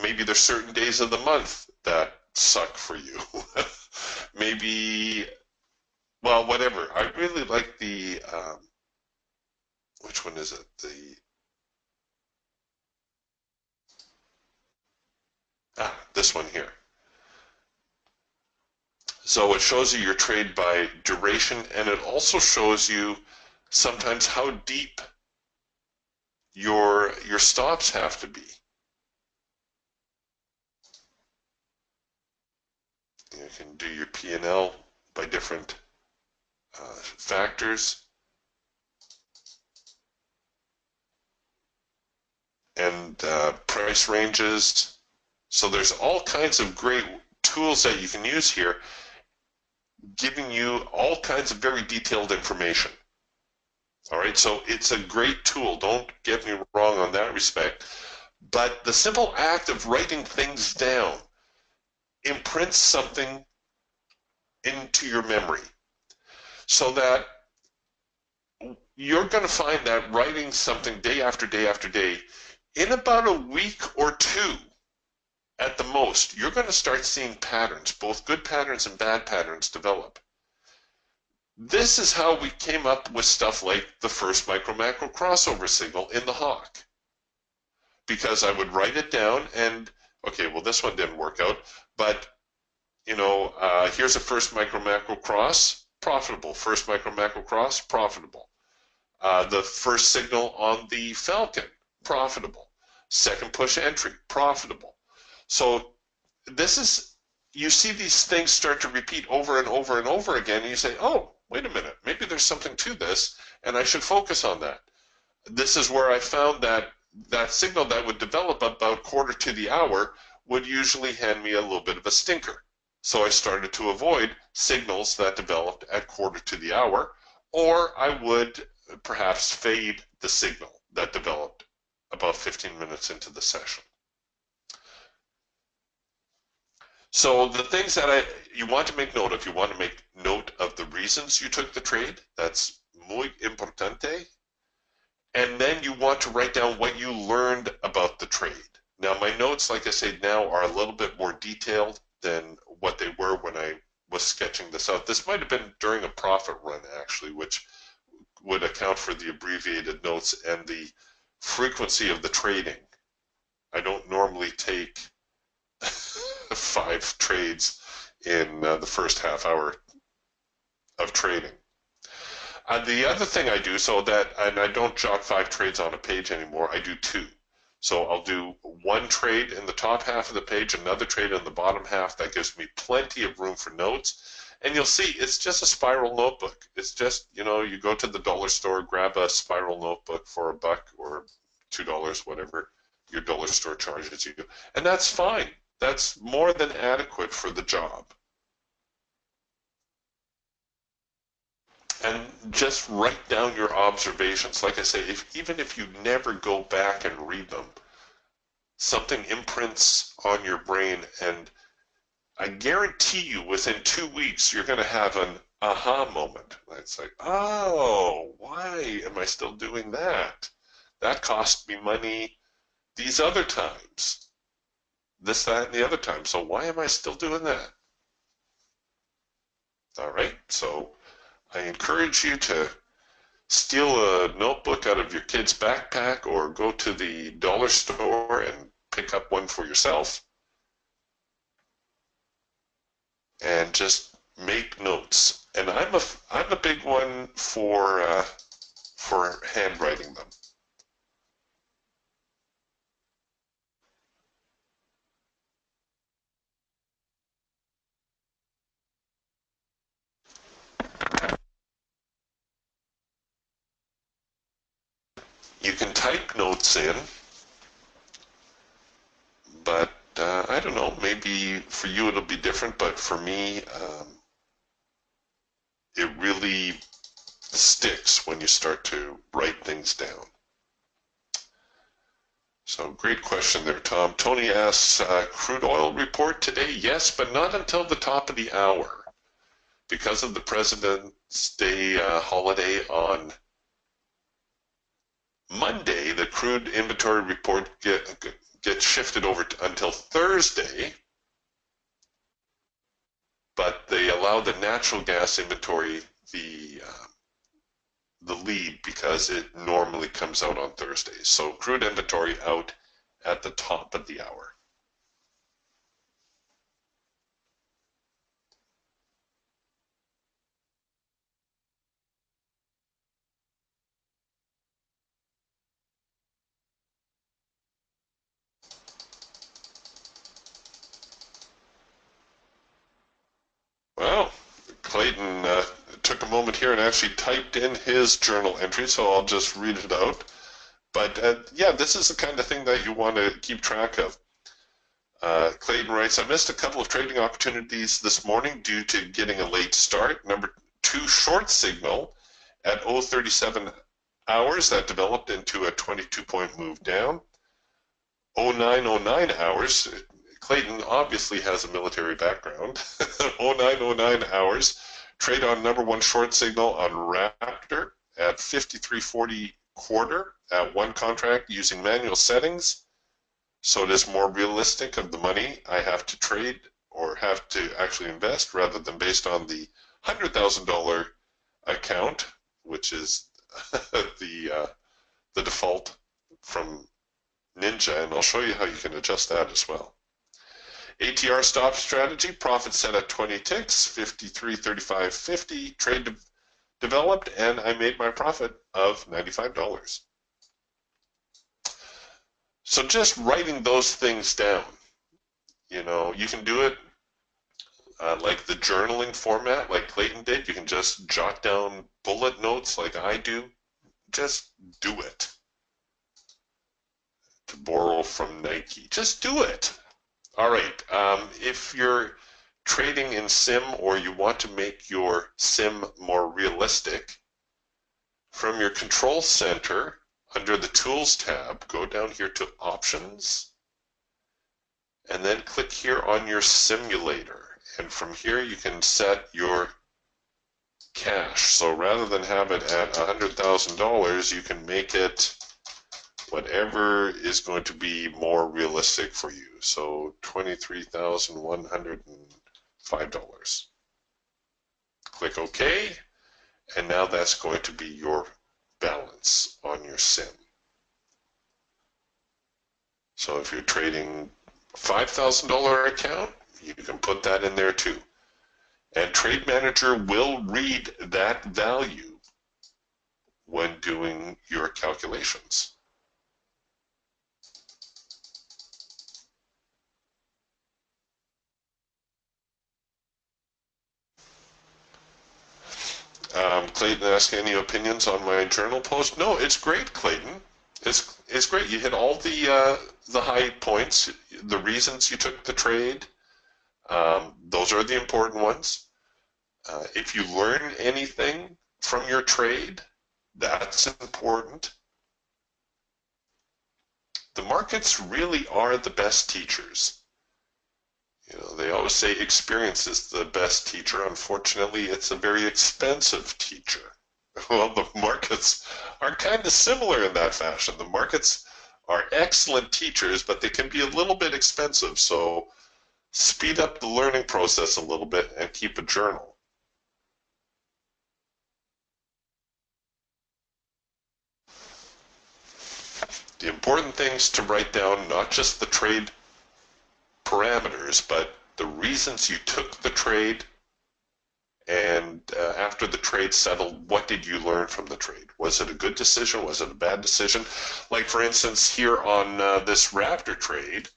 Maybe there's certain days of the month that suck for you. Maybe, well, whatever. I really like the. Which one is it? This one here. So it shows you your trade by duration, and it also shows you sometimes how deep your stops have to be. You can do your P&L by different factors, and price ranges. So there's all kinds of great tools that you can use here, giving you all kinds of very detailed information. All right, so it's a great tool. Don't get me wrong on that respect. But the simple act of writing things down imprints something into your memory, so that you're going to find that writing something day after day after day, in about a week or two at the most, you're going to start seeing patterns, both good patterns and bad patterns, develop. This is how we came up with stuff like the first micro macro crossover signal in the hawk, because I would write it down, and okay, well, this one didn't work out, but here's a first micro macro cross, profitable. First micro macro cross, profitable. The first signal on the Falcon, profitable. Second push entry, profitable. So you see these things start to repeat over and over and over again, and you say, oh, wait a minute, maybe there's something to this, and I should focus on that. This is where I found that signal that would develop about quarter to the hour would usually hand me a little bit of a stinker. So I started to avoid signals that developed at quarter to the hour, or I would perhaps fade the signal that developed about 15 minutes into the session. So the things that you want to make note of, you want to make note of the reasons you took the trade. That's muy importante. And then you want to write down what you learned about the trade. Now, my notes, like I said, now are a little bit more detailed than what they were when I was sketching this out. This might have been during a profit run, actually, which would account for the abbreviated notes and the frequency of the trading. I don't normally take 5 trades in the first half hour of trading. The other thing I do, and I don't jot 5 trades on a page anymore, I do 2. So I'll do one trade in the top half of the page, another trade in the bottom half. That gives me plenty of room for notes. And you'll see it's just a spiral notebook. It's just, you go to the dollar store, grab a spiral notebook for $1 or $2, whatever your dollar store charges you. And that's fine. That's more than adequate for the job. And just write down your observations. Like I say, even if you never go back and read them, something imprints on your brain, and I guarantee you within 2 weeks you're going to have an aha moment. It's like, oh, why am I still doing that? That cost me money these other times. This, that, and the other time. So why am I still doing that? All right, so I encourage you to steal a notebook out of your kid's backpack or go to the dollar store and pick up one for yourself and just make notes. And I'm a big one for handwriting them. You can type notes in, but I don't know, maybe for you it'll be different, but for me, it really sticks when you start to write things down. So great question there, Tom. Tony asks, crude oil report today? Yes, but not until the top of the hour. Because of the President's Day holiday on Monday, the crude inventory report gets shifted over until Thursday, but they allow the natural gas inventory the lead because it normally comes out on Thursdays. So crude inventory out at the top of the hour. Well, Clayton took a moment here and actually typed in his journal entry, so I'll just read it out. But yeah, this is the kind of thing that you want to keep track of. Clayton writes, I missed a couple of trading opportunities this morning due to getting a late start. Number 2, short signal at 037 hours that developed into a 22-point move down. 0909 hours, Clayton obviously has a military background. 0909 hours, trade on number 1 short signal on Raptor at 53.40 quarter at 1 contract using manual settings. So it is more realistic of the money I have to trade or have to actually invest rather than based on the $100,000 account, which is the default from Ninja, and I'll show you how you can adjust that as well. ATR stop strategy, profit set at 20 ticks, 53.35.50, trade developed, and I made my profit of $95. So just writing those things down, you know, you can do it like the journaling format like Clayton did. You can just jot down bullet notes like I do. Just do it. To borrow from Nike, just do it. All right, if you're trading in sim or you want to make your sim more realistic, from your control center under the tools tab, go down here to options and then click here on your simulator, and from here you can set your cash. So rather than have it at $100,000, you can make it whatever is going to be more realistic for you. So $23,105. Click OK, and now that's going to be your balance on your sim. So if you're trading $5,000 account, you can put that in there too. And Trade Manager will read that value when doing your calculations. Clayton asked, any opinions on my journal post? No, it's great, Clayton. It's great. You hit all the high points, the reasons you took the trade. Those are the important ones. If you learn anything from your trade, that's important. The markets really are the best teachers. You know, they always say experience is the best teacher. Unfortunately, it's a very expensive teacher. Well, the markets are kind of similar in that fashion. The markets are excellent teachers, but they can be a little bit expensive. So speed up the learning process a little bit and keep a journal. The important things to write down, not just the trade parameters, but the reasons you took the trade, and after the trade settled, what did you learn from the trade? Was it a good decision? Was it a bad decision? Like, for instance, here on this Raptor trade,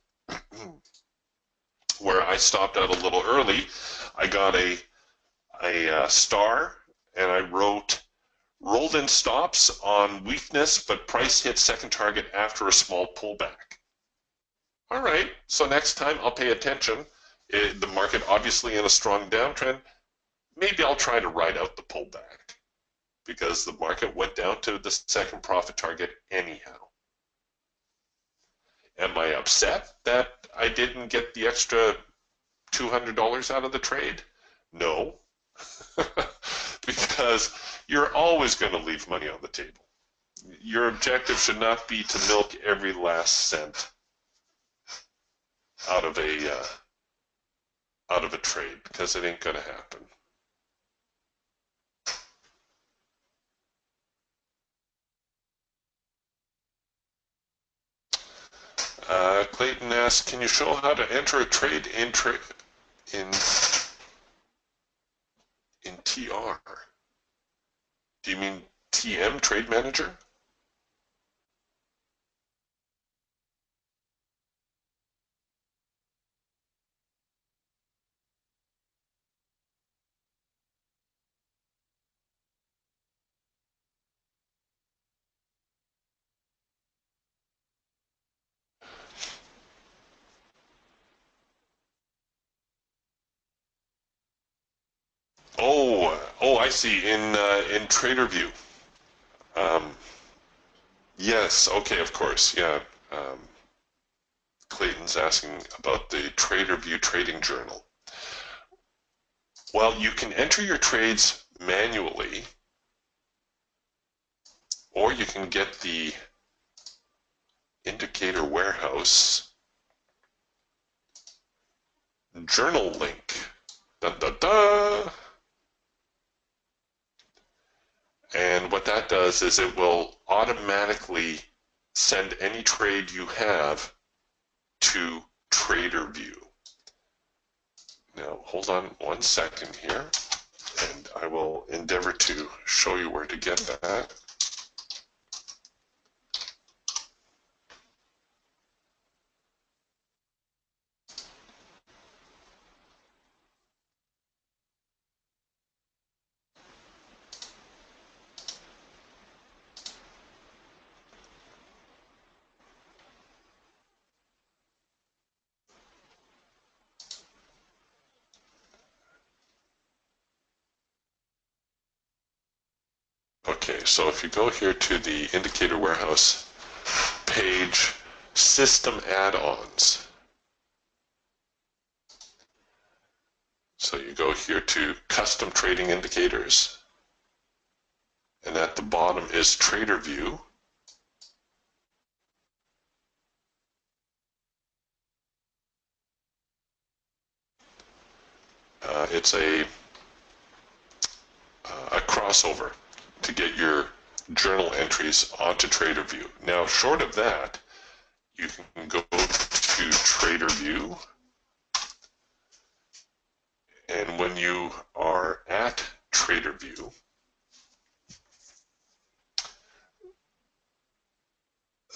where I stopped out a little early, I got a star, and I wrote Rolled in stops on weakness, but price hits second target after a small pullback. All right, so next time I'll pay attention. The market obviously in a strong downtrend. Maybe I'll try to ride out the pullback because the market went down to the second profit target anyhow. Am I upset that I didn't get the extra $200 out of the trade? No, because you're always going to leave money on the table. Your objective should not be to milk every last cent out of a trade, because it ain't going to happen. Clayton asks, can you show how to enter a trade in TR? Do you mean TM, Trade Manager? Oh, I see. In TraderView. Yes. Okay. Of course. Yeah. Clayton's asking about the TraderView trading journal. Well, you can enter your trades manually, or you can get the indicator warehouse journal link. Dun, dun, dun. And what that does is it will automatically send any trade you have to TraderView. Now, hold on 1 second here, and I will endeavor to show you where to get that. Okay, so if you go here to the indicator warehouse page, system add-ons. So you go here to custom trading indicators, and at the bottom is TraderView. It's a crossover to get your journal entries onto TraderView. Now, short of that, you can go to TraderView, and when you are at TraderView,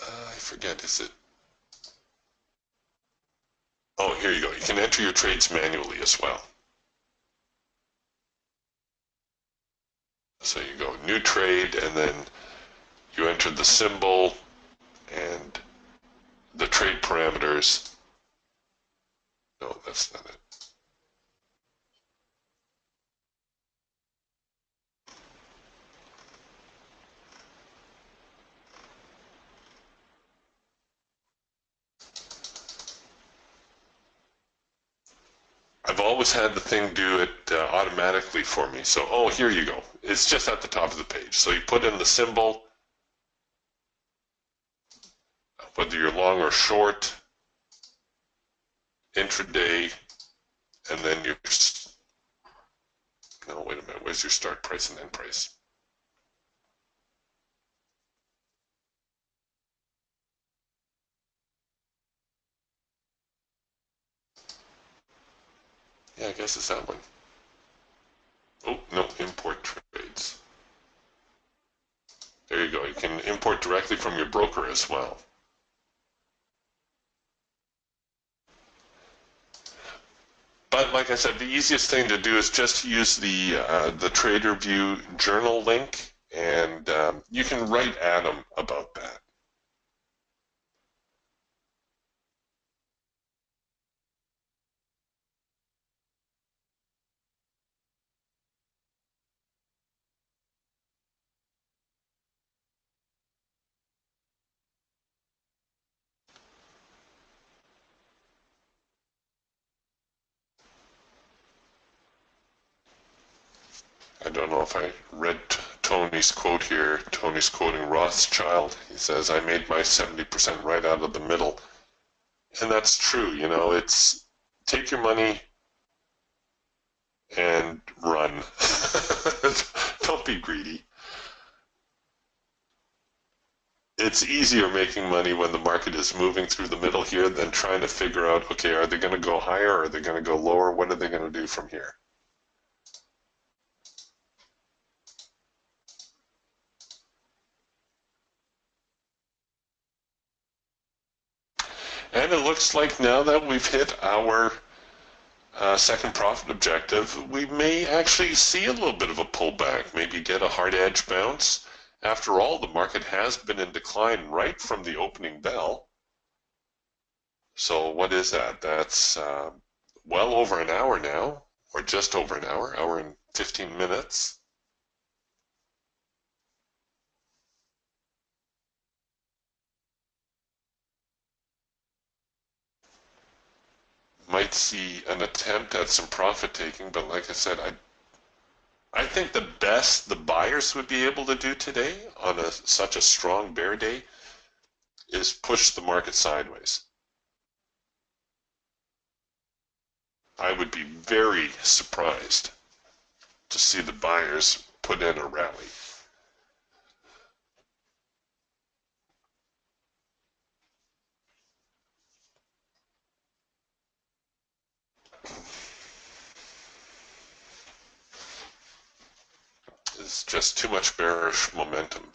I forget, is it? Oh, here you go. You can enter your trades manually as well. So you go new trade, and then you enter the symbol and the trade parameters. No, that's not it. I've always had the thing do it automatically for me. So, oh, here you go. It's just at the top of the page. So you put in the symbol, whether you're long or short, intraday, and then your, no, wait a minute, where's your start price and end price? Yeah, I guess it's that one. Oh, no, import trades. There you go. You can import directly from your broker as well. But like I said, the easiest thing to do is just use the TraderView journal link And you can write Adam about that. I don't know if I read Tony's quote here. Tony's quoting Rothschild. He says, I made my 70% right out of the middle. And that's true. You know, it's take your money and run. Don't be greedy. It's easier making money when the market is moving through the middle here than trying to figure out, okay, are they going to go higher or are they going to go lower? What are they going to do from here? And it looks like now that we've hit our second profit objective, we may actually see a little bit of a pullback, maybe get a hard edge bounce. After all, the market has been in decline right from the opening bell. So what is that? That's well over an hour now, or just over an hour and 15 minutes. Might see an attempt at some profit taking, but like I said, I think the best the buyers would be able to do today on such a strong bear day is push the market sideways. I would be very surprised to see the buyers put in a rally. It's just too much bearish momentum.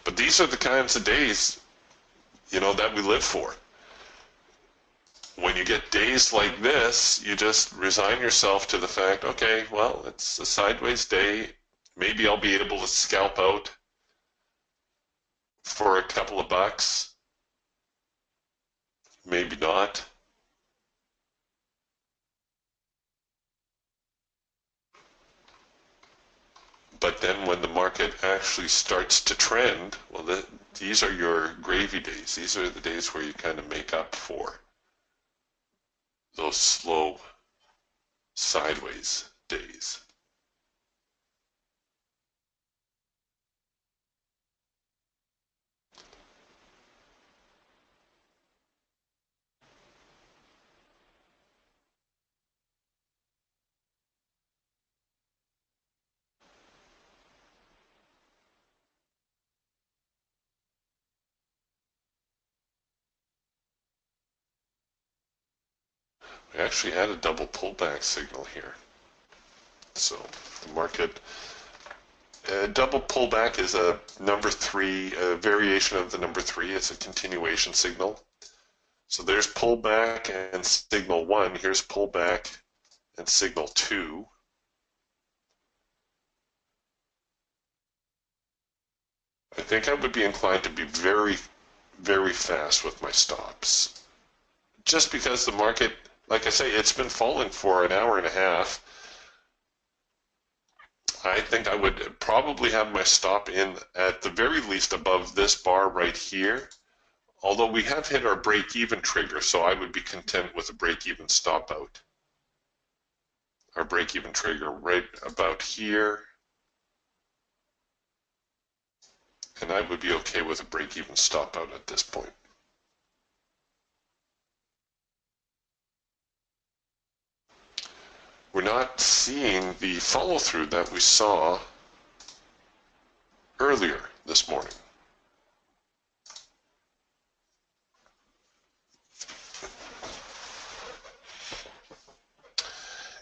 But these are the kinds of days, you know, that we live for. When you get days like this, you just resign yourself to the fact, okay, well, it's a sideways day. Maybe I'll be able to scalp out for a couple of bucks. Maybe not. But then when the market actually starts to trend, well, these are your gravy days. These are the days where you kind of make up for those slow sideways days. We actually had a double pullback signal here. So the market, double pullback is a number three, a variation of the number three. It's a continuation signal. So there's pullback and signal one. Here's pullback and signal two. I think I would be inclined to be very, very fast with my stops. Just because the market, like I say, it's been falling for an hour and a half. I think I would probably have my stop in at the very least above this bar right here. Although we have hit our break-even trigger, so I would be content with a break-even stop out. Our break-even trigger right about here. And I would be okay with a break-even stop out at this point. We're not seeing the follow-through that we saw earlier this morning.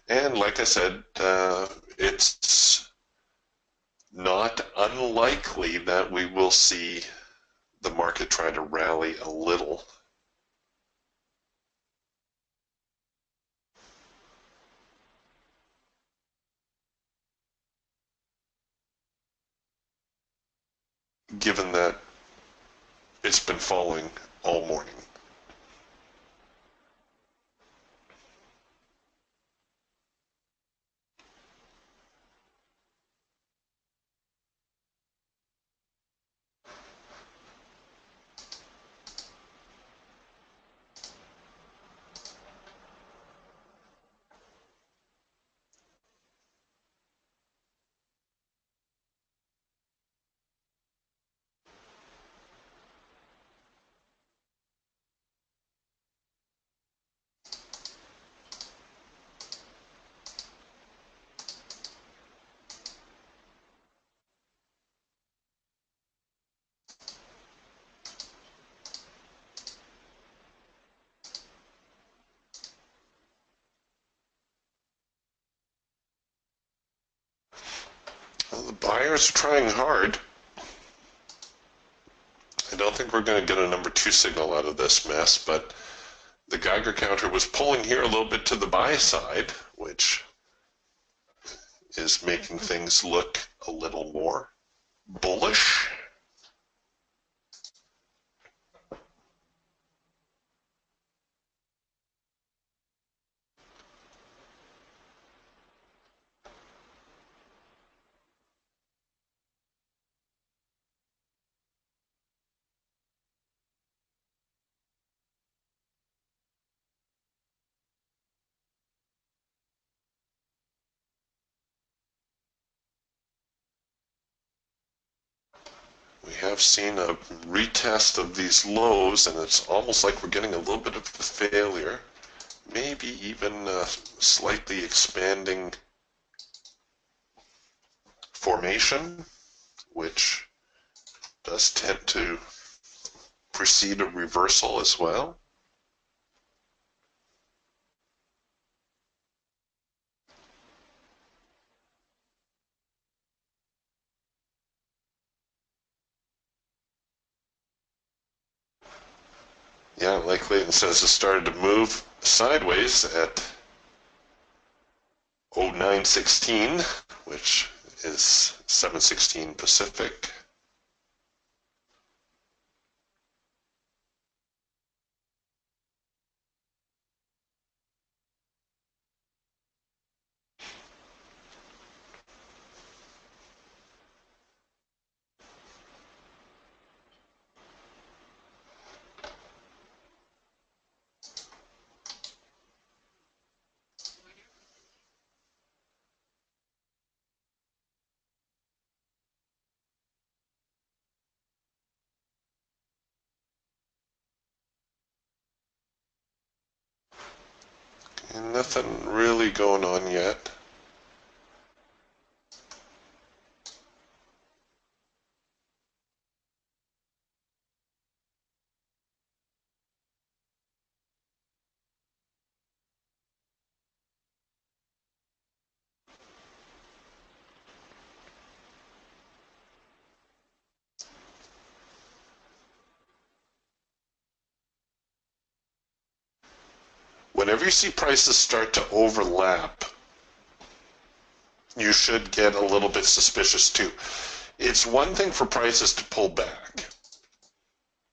And like I said, it's not unlikely that we will see the market try to rally a little. given that it's been falling all morning. Well, the buyers are trying hard. I don't think we're going to get a number 2 signal out of this mess, but the Geiger counter was pulling here a little bit to the buy side, which is making things look a little more bullish. We have seen a retest of these lows, and it's almost like we're getting a little bit of a failure. Maybe even a slightly expanding formation, which does tend to precede a reversal as well. Yeah, like Clayton says, it started to move sideways at 0916, which is 7:16 Pacific. And nothing really going on yet. Whenever you see prices start to overlap, you should get a little bit suspicious too. It's one thing for prices to pull back.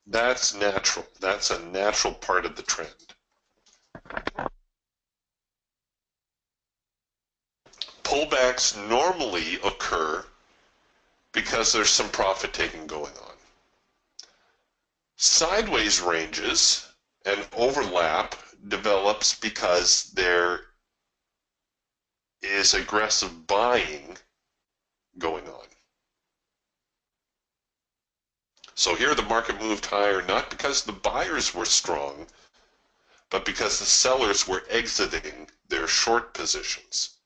That's natural. That's a natural part of the trend. Pullbacks normally occur because there's some profit taking going on. Sideways ranges and overlap develops because there is aggressive buying going on. So here the market moved higher not because the buyers were strong, but because the sellers were exiting their short positions.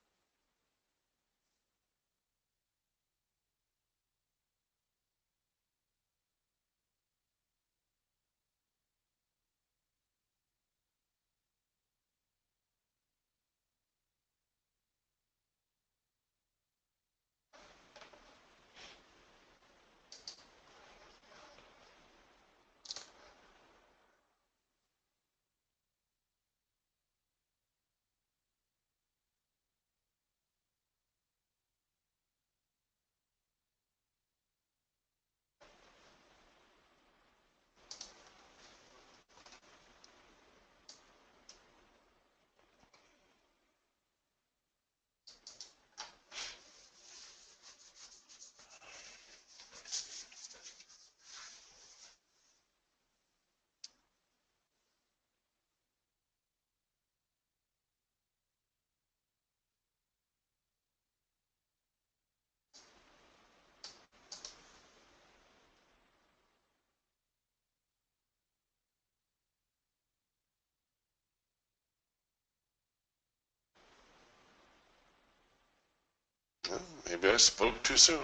Well, maybe I spoke too soon.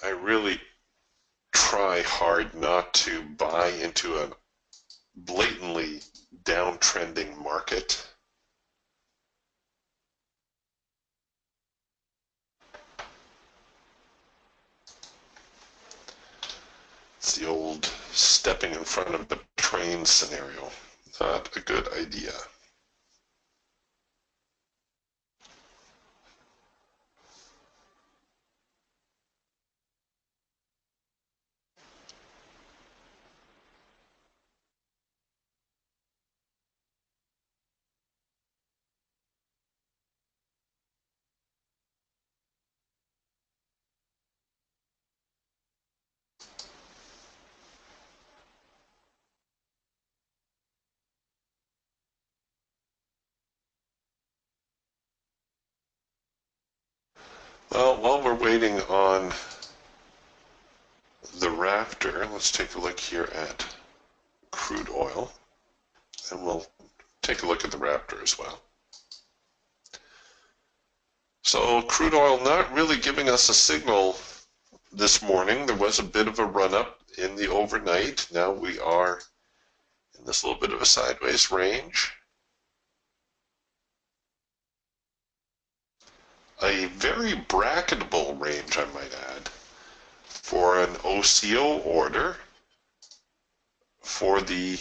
I really try hard not to buy into a blatantly downtrending market. It's the old stepping in front of the train scenario. Not a good idea. Well, while we're waiting on the raptor, let's take a look here at crude oil, and we'll take a look at the raptor as well. So crude oil not really giving us a signal this morning. There was a bit of a run-up in the overnight. Now we are in this little bit of a sideways range. A very bracketable range, I might add, for an OCO order for the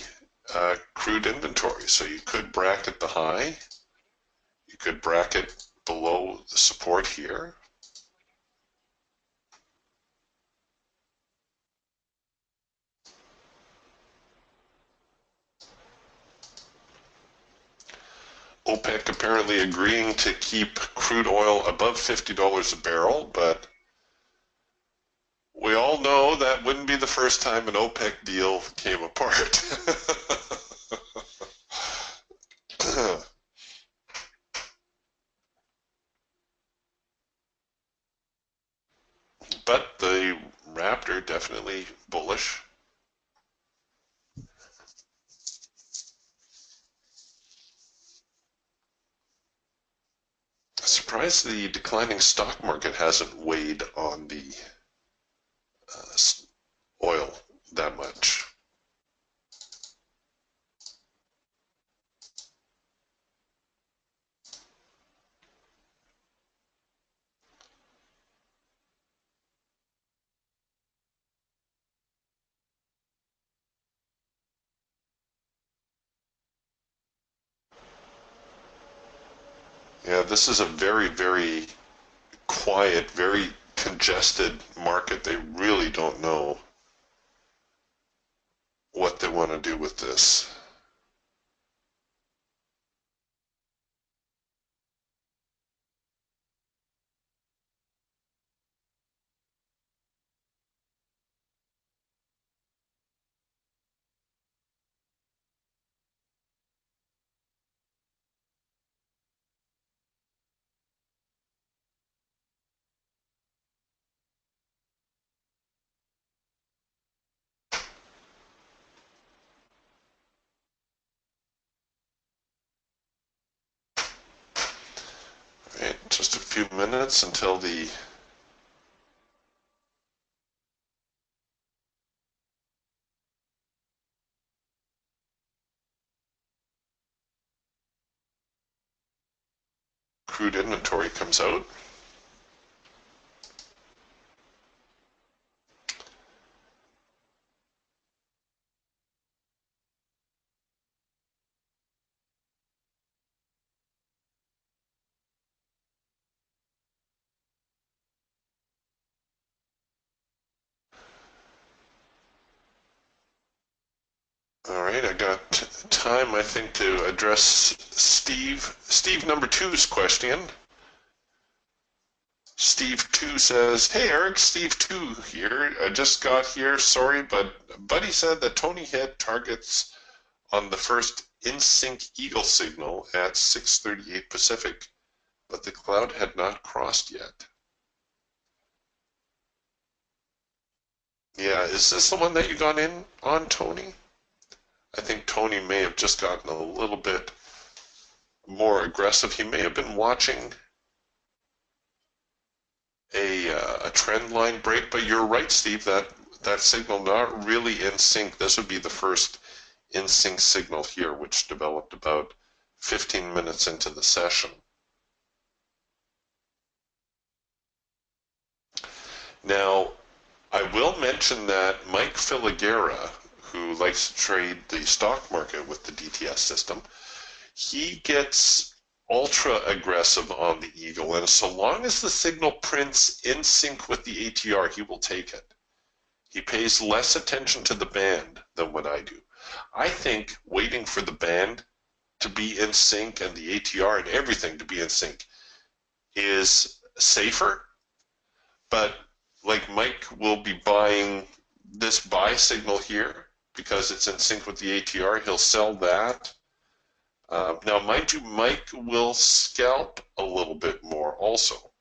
crude inventory. So you could bracket the high, you could bracket below the support here. OPEC apparently agreeing to keep crude oil above $50 a barrel, but we all know that wouldn't be the first time an OPEC deal came apart. But the raptor definitely bullish. Surprised the declining stock market hasn't weighed on the oil that much. Yeah, this is a very, very quiet, very congested market. They really don't know what they want to do with this. Right, just a few minutes until the crude inventory comes out. All right, I got time, I think, to address Steve number two's question. Steve 2 says, hey Eric, Steve 2 here. I just got here, sorry, but Buddy said that Tony hit targets on the first in-sync eagle signal at 6:38 Pacific, but the cloud had not crossed yet. Yeah, is this the one that you got in on, Tony? I think Tony may have just gotten a little bit more aggressive. He may have been watching a trend line break, but you're right, Steve, that signal not really in sync. This would be the first in sync signal here, which developed about 15 minutes into the session. Now, I will mention that Mike Filigera, who likes to trade the stock market with the DTS system, he gets ultra aggressive on the Eagle, and so long as the signal prints in sync with the ATR, he will take it. He pays less attention to the band than what I do. I think waiting for the band to be in sync and the ATR and everything to be in sync is safer, but like Mike will be buying this buy signal here because it's in sync with the ATR. He'll sell that. Now, mind you, Mike will scalp a little bit more also.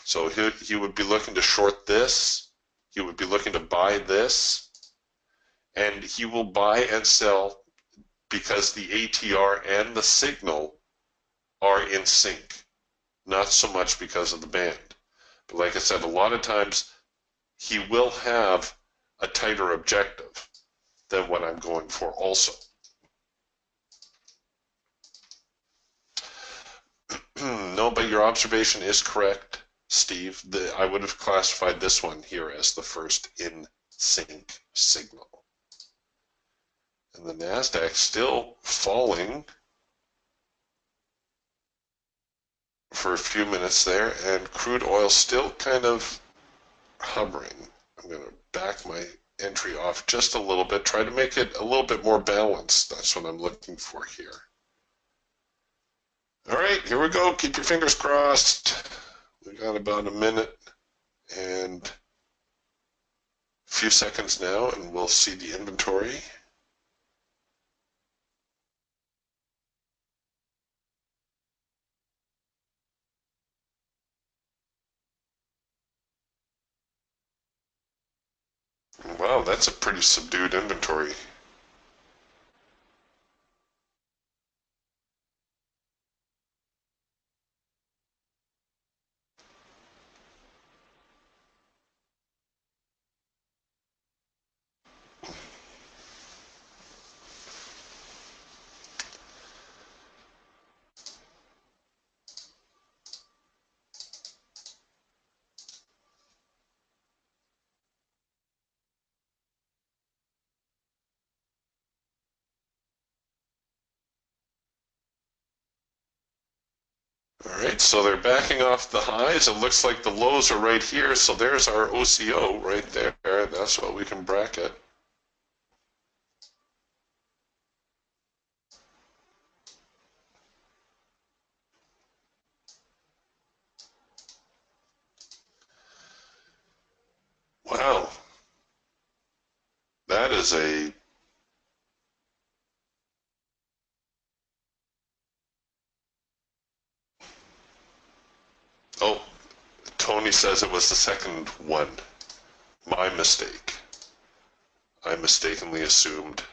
So he would be looking to short this. He would be looking to buy this. And he will buy and sell because the ATR and the signal are in sync, not so much because of the band. But like I said, a lot of times he will have a tighter objective than what I'm going for also. No, but your observation is correct, Steve. I would have classified this one here as the first in sync signal. And the NASDAQ still falling for a few minutes there, and crude oil still kind of hovering. I'm going to back my entry off just a little bit, try to make it a little bit more balanced. That's what I'm looking for here. All right, here we go. Keep your fingers crossed. We got about a minute and a few seconds now, and we'll see the inventory. Wow, that's a pretty subdued inventory. All right, so they're backing off the highs. It looks like the lows are right here, so there's our OCO right there. That's what we can bracket. Wow, that is a oh, Tony says it was the second one. My mistake. I mistakenly assumed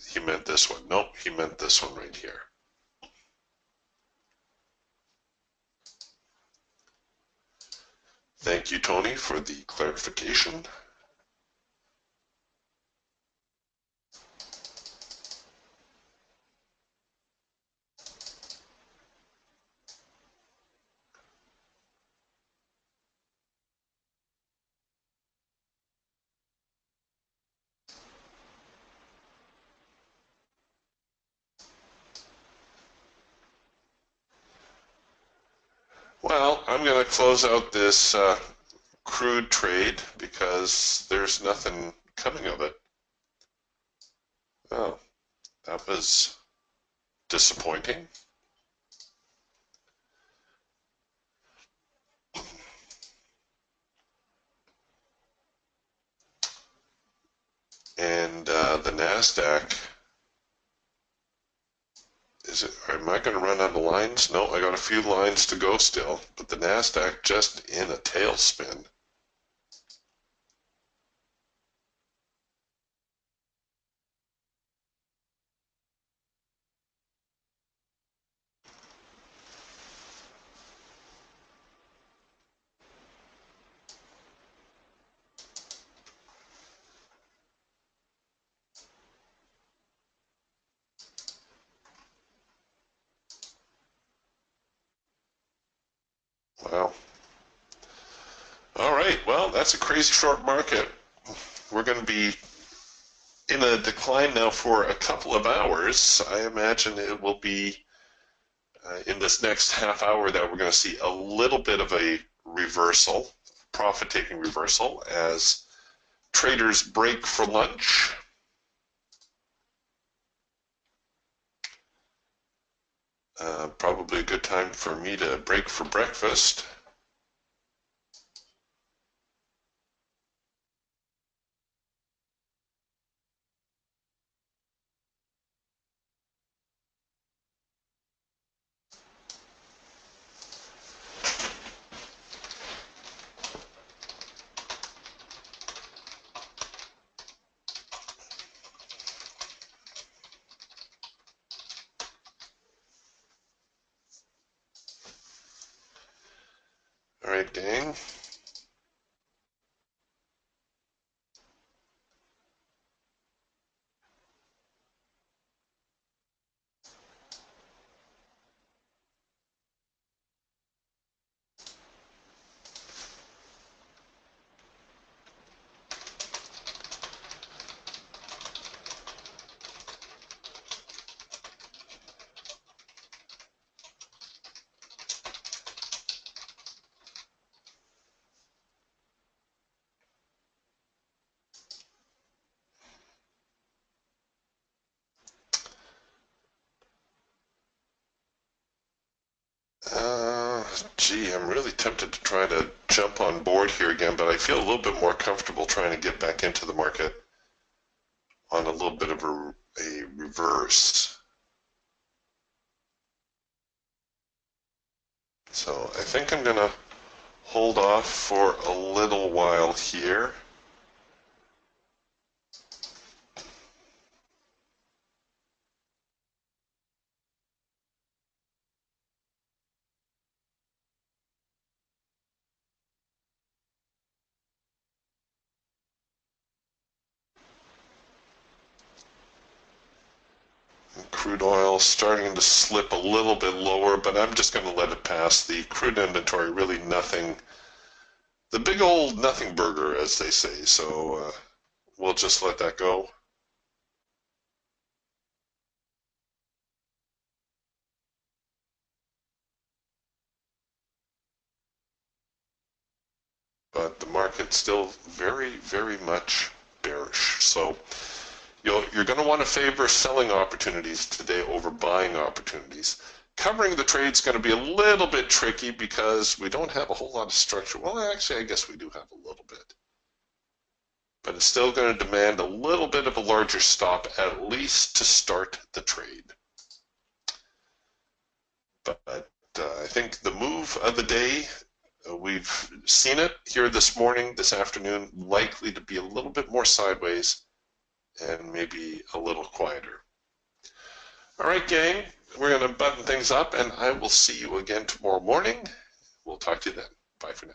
he meant this one. Nope, he meant this one right here. Thank you, Tony, for the clarification. Well, I'm going to close out this crude trade because there's nothing coming of it. Oh, that was disappointing. And the NASDAQ, am I going to run out of lines? No, I got a few lines to go still, but the NASDAQ just in a tailspin. Wow. All right, well, that's a crazy short market. We're going to be in a decline now for a couple of hours. I imagine it will be in this next half hour that we're going to see a little bit of a reversal, profit-taking reversal, as traders break for lunch. Probably a good time for me to break for breakfast. All right, gang. Gee, I'm really tempted to try to jump on board here again, but I feel a little bit more comfortable trying to get back into the market on a little bit of a reverse. So I think I'm going to hold off for a little while here. Crude oil starting to slip a little bit lower, but I'm just going to let it pass. The crude inventory, really nothing, the big old nothing burger, as they say. So we'll just let that go. But the market's still very, very much bearish. So you're going to want to favor selling opportunities today over buying opportunities. Covering the trade is going to be a little bit tricky because we don't have a whole lot of structure. Well, actually, I guess we do have a little bit. But it's still going to demand a little bit of a larger stop, at least to start the trade. But I think the move of the day, we've seen it here this morning, this afternoon, likely to be a little bit more sideways and maybe a little quieter. All right, gang, we're going to button things up, and I will see you again tomorrow morning. We'll talk to you then. Bye for now.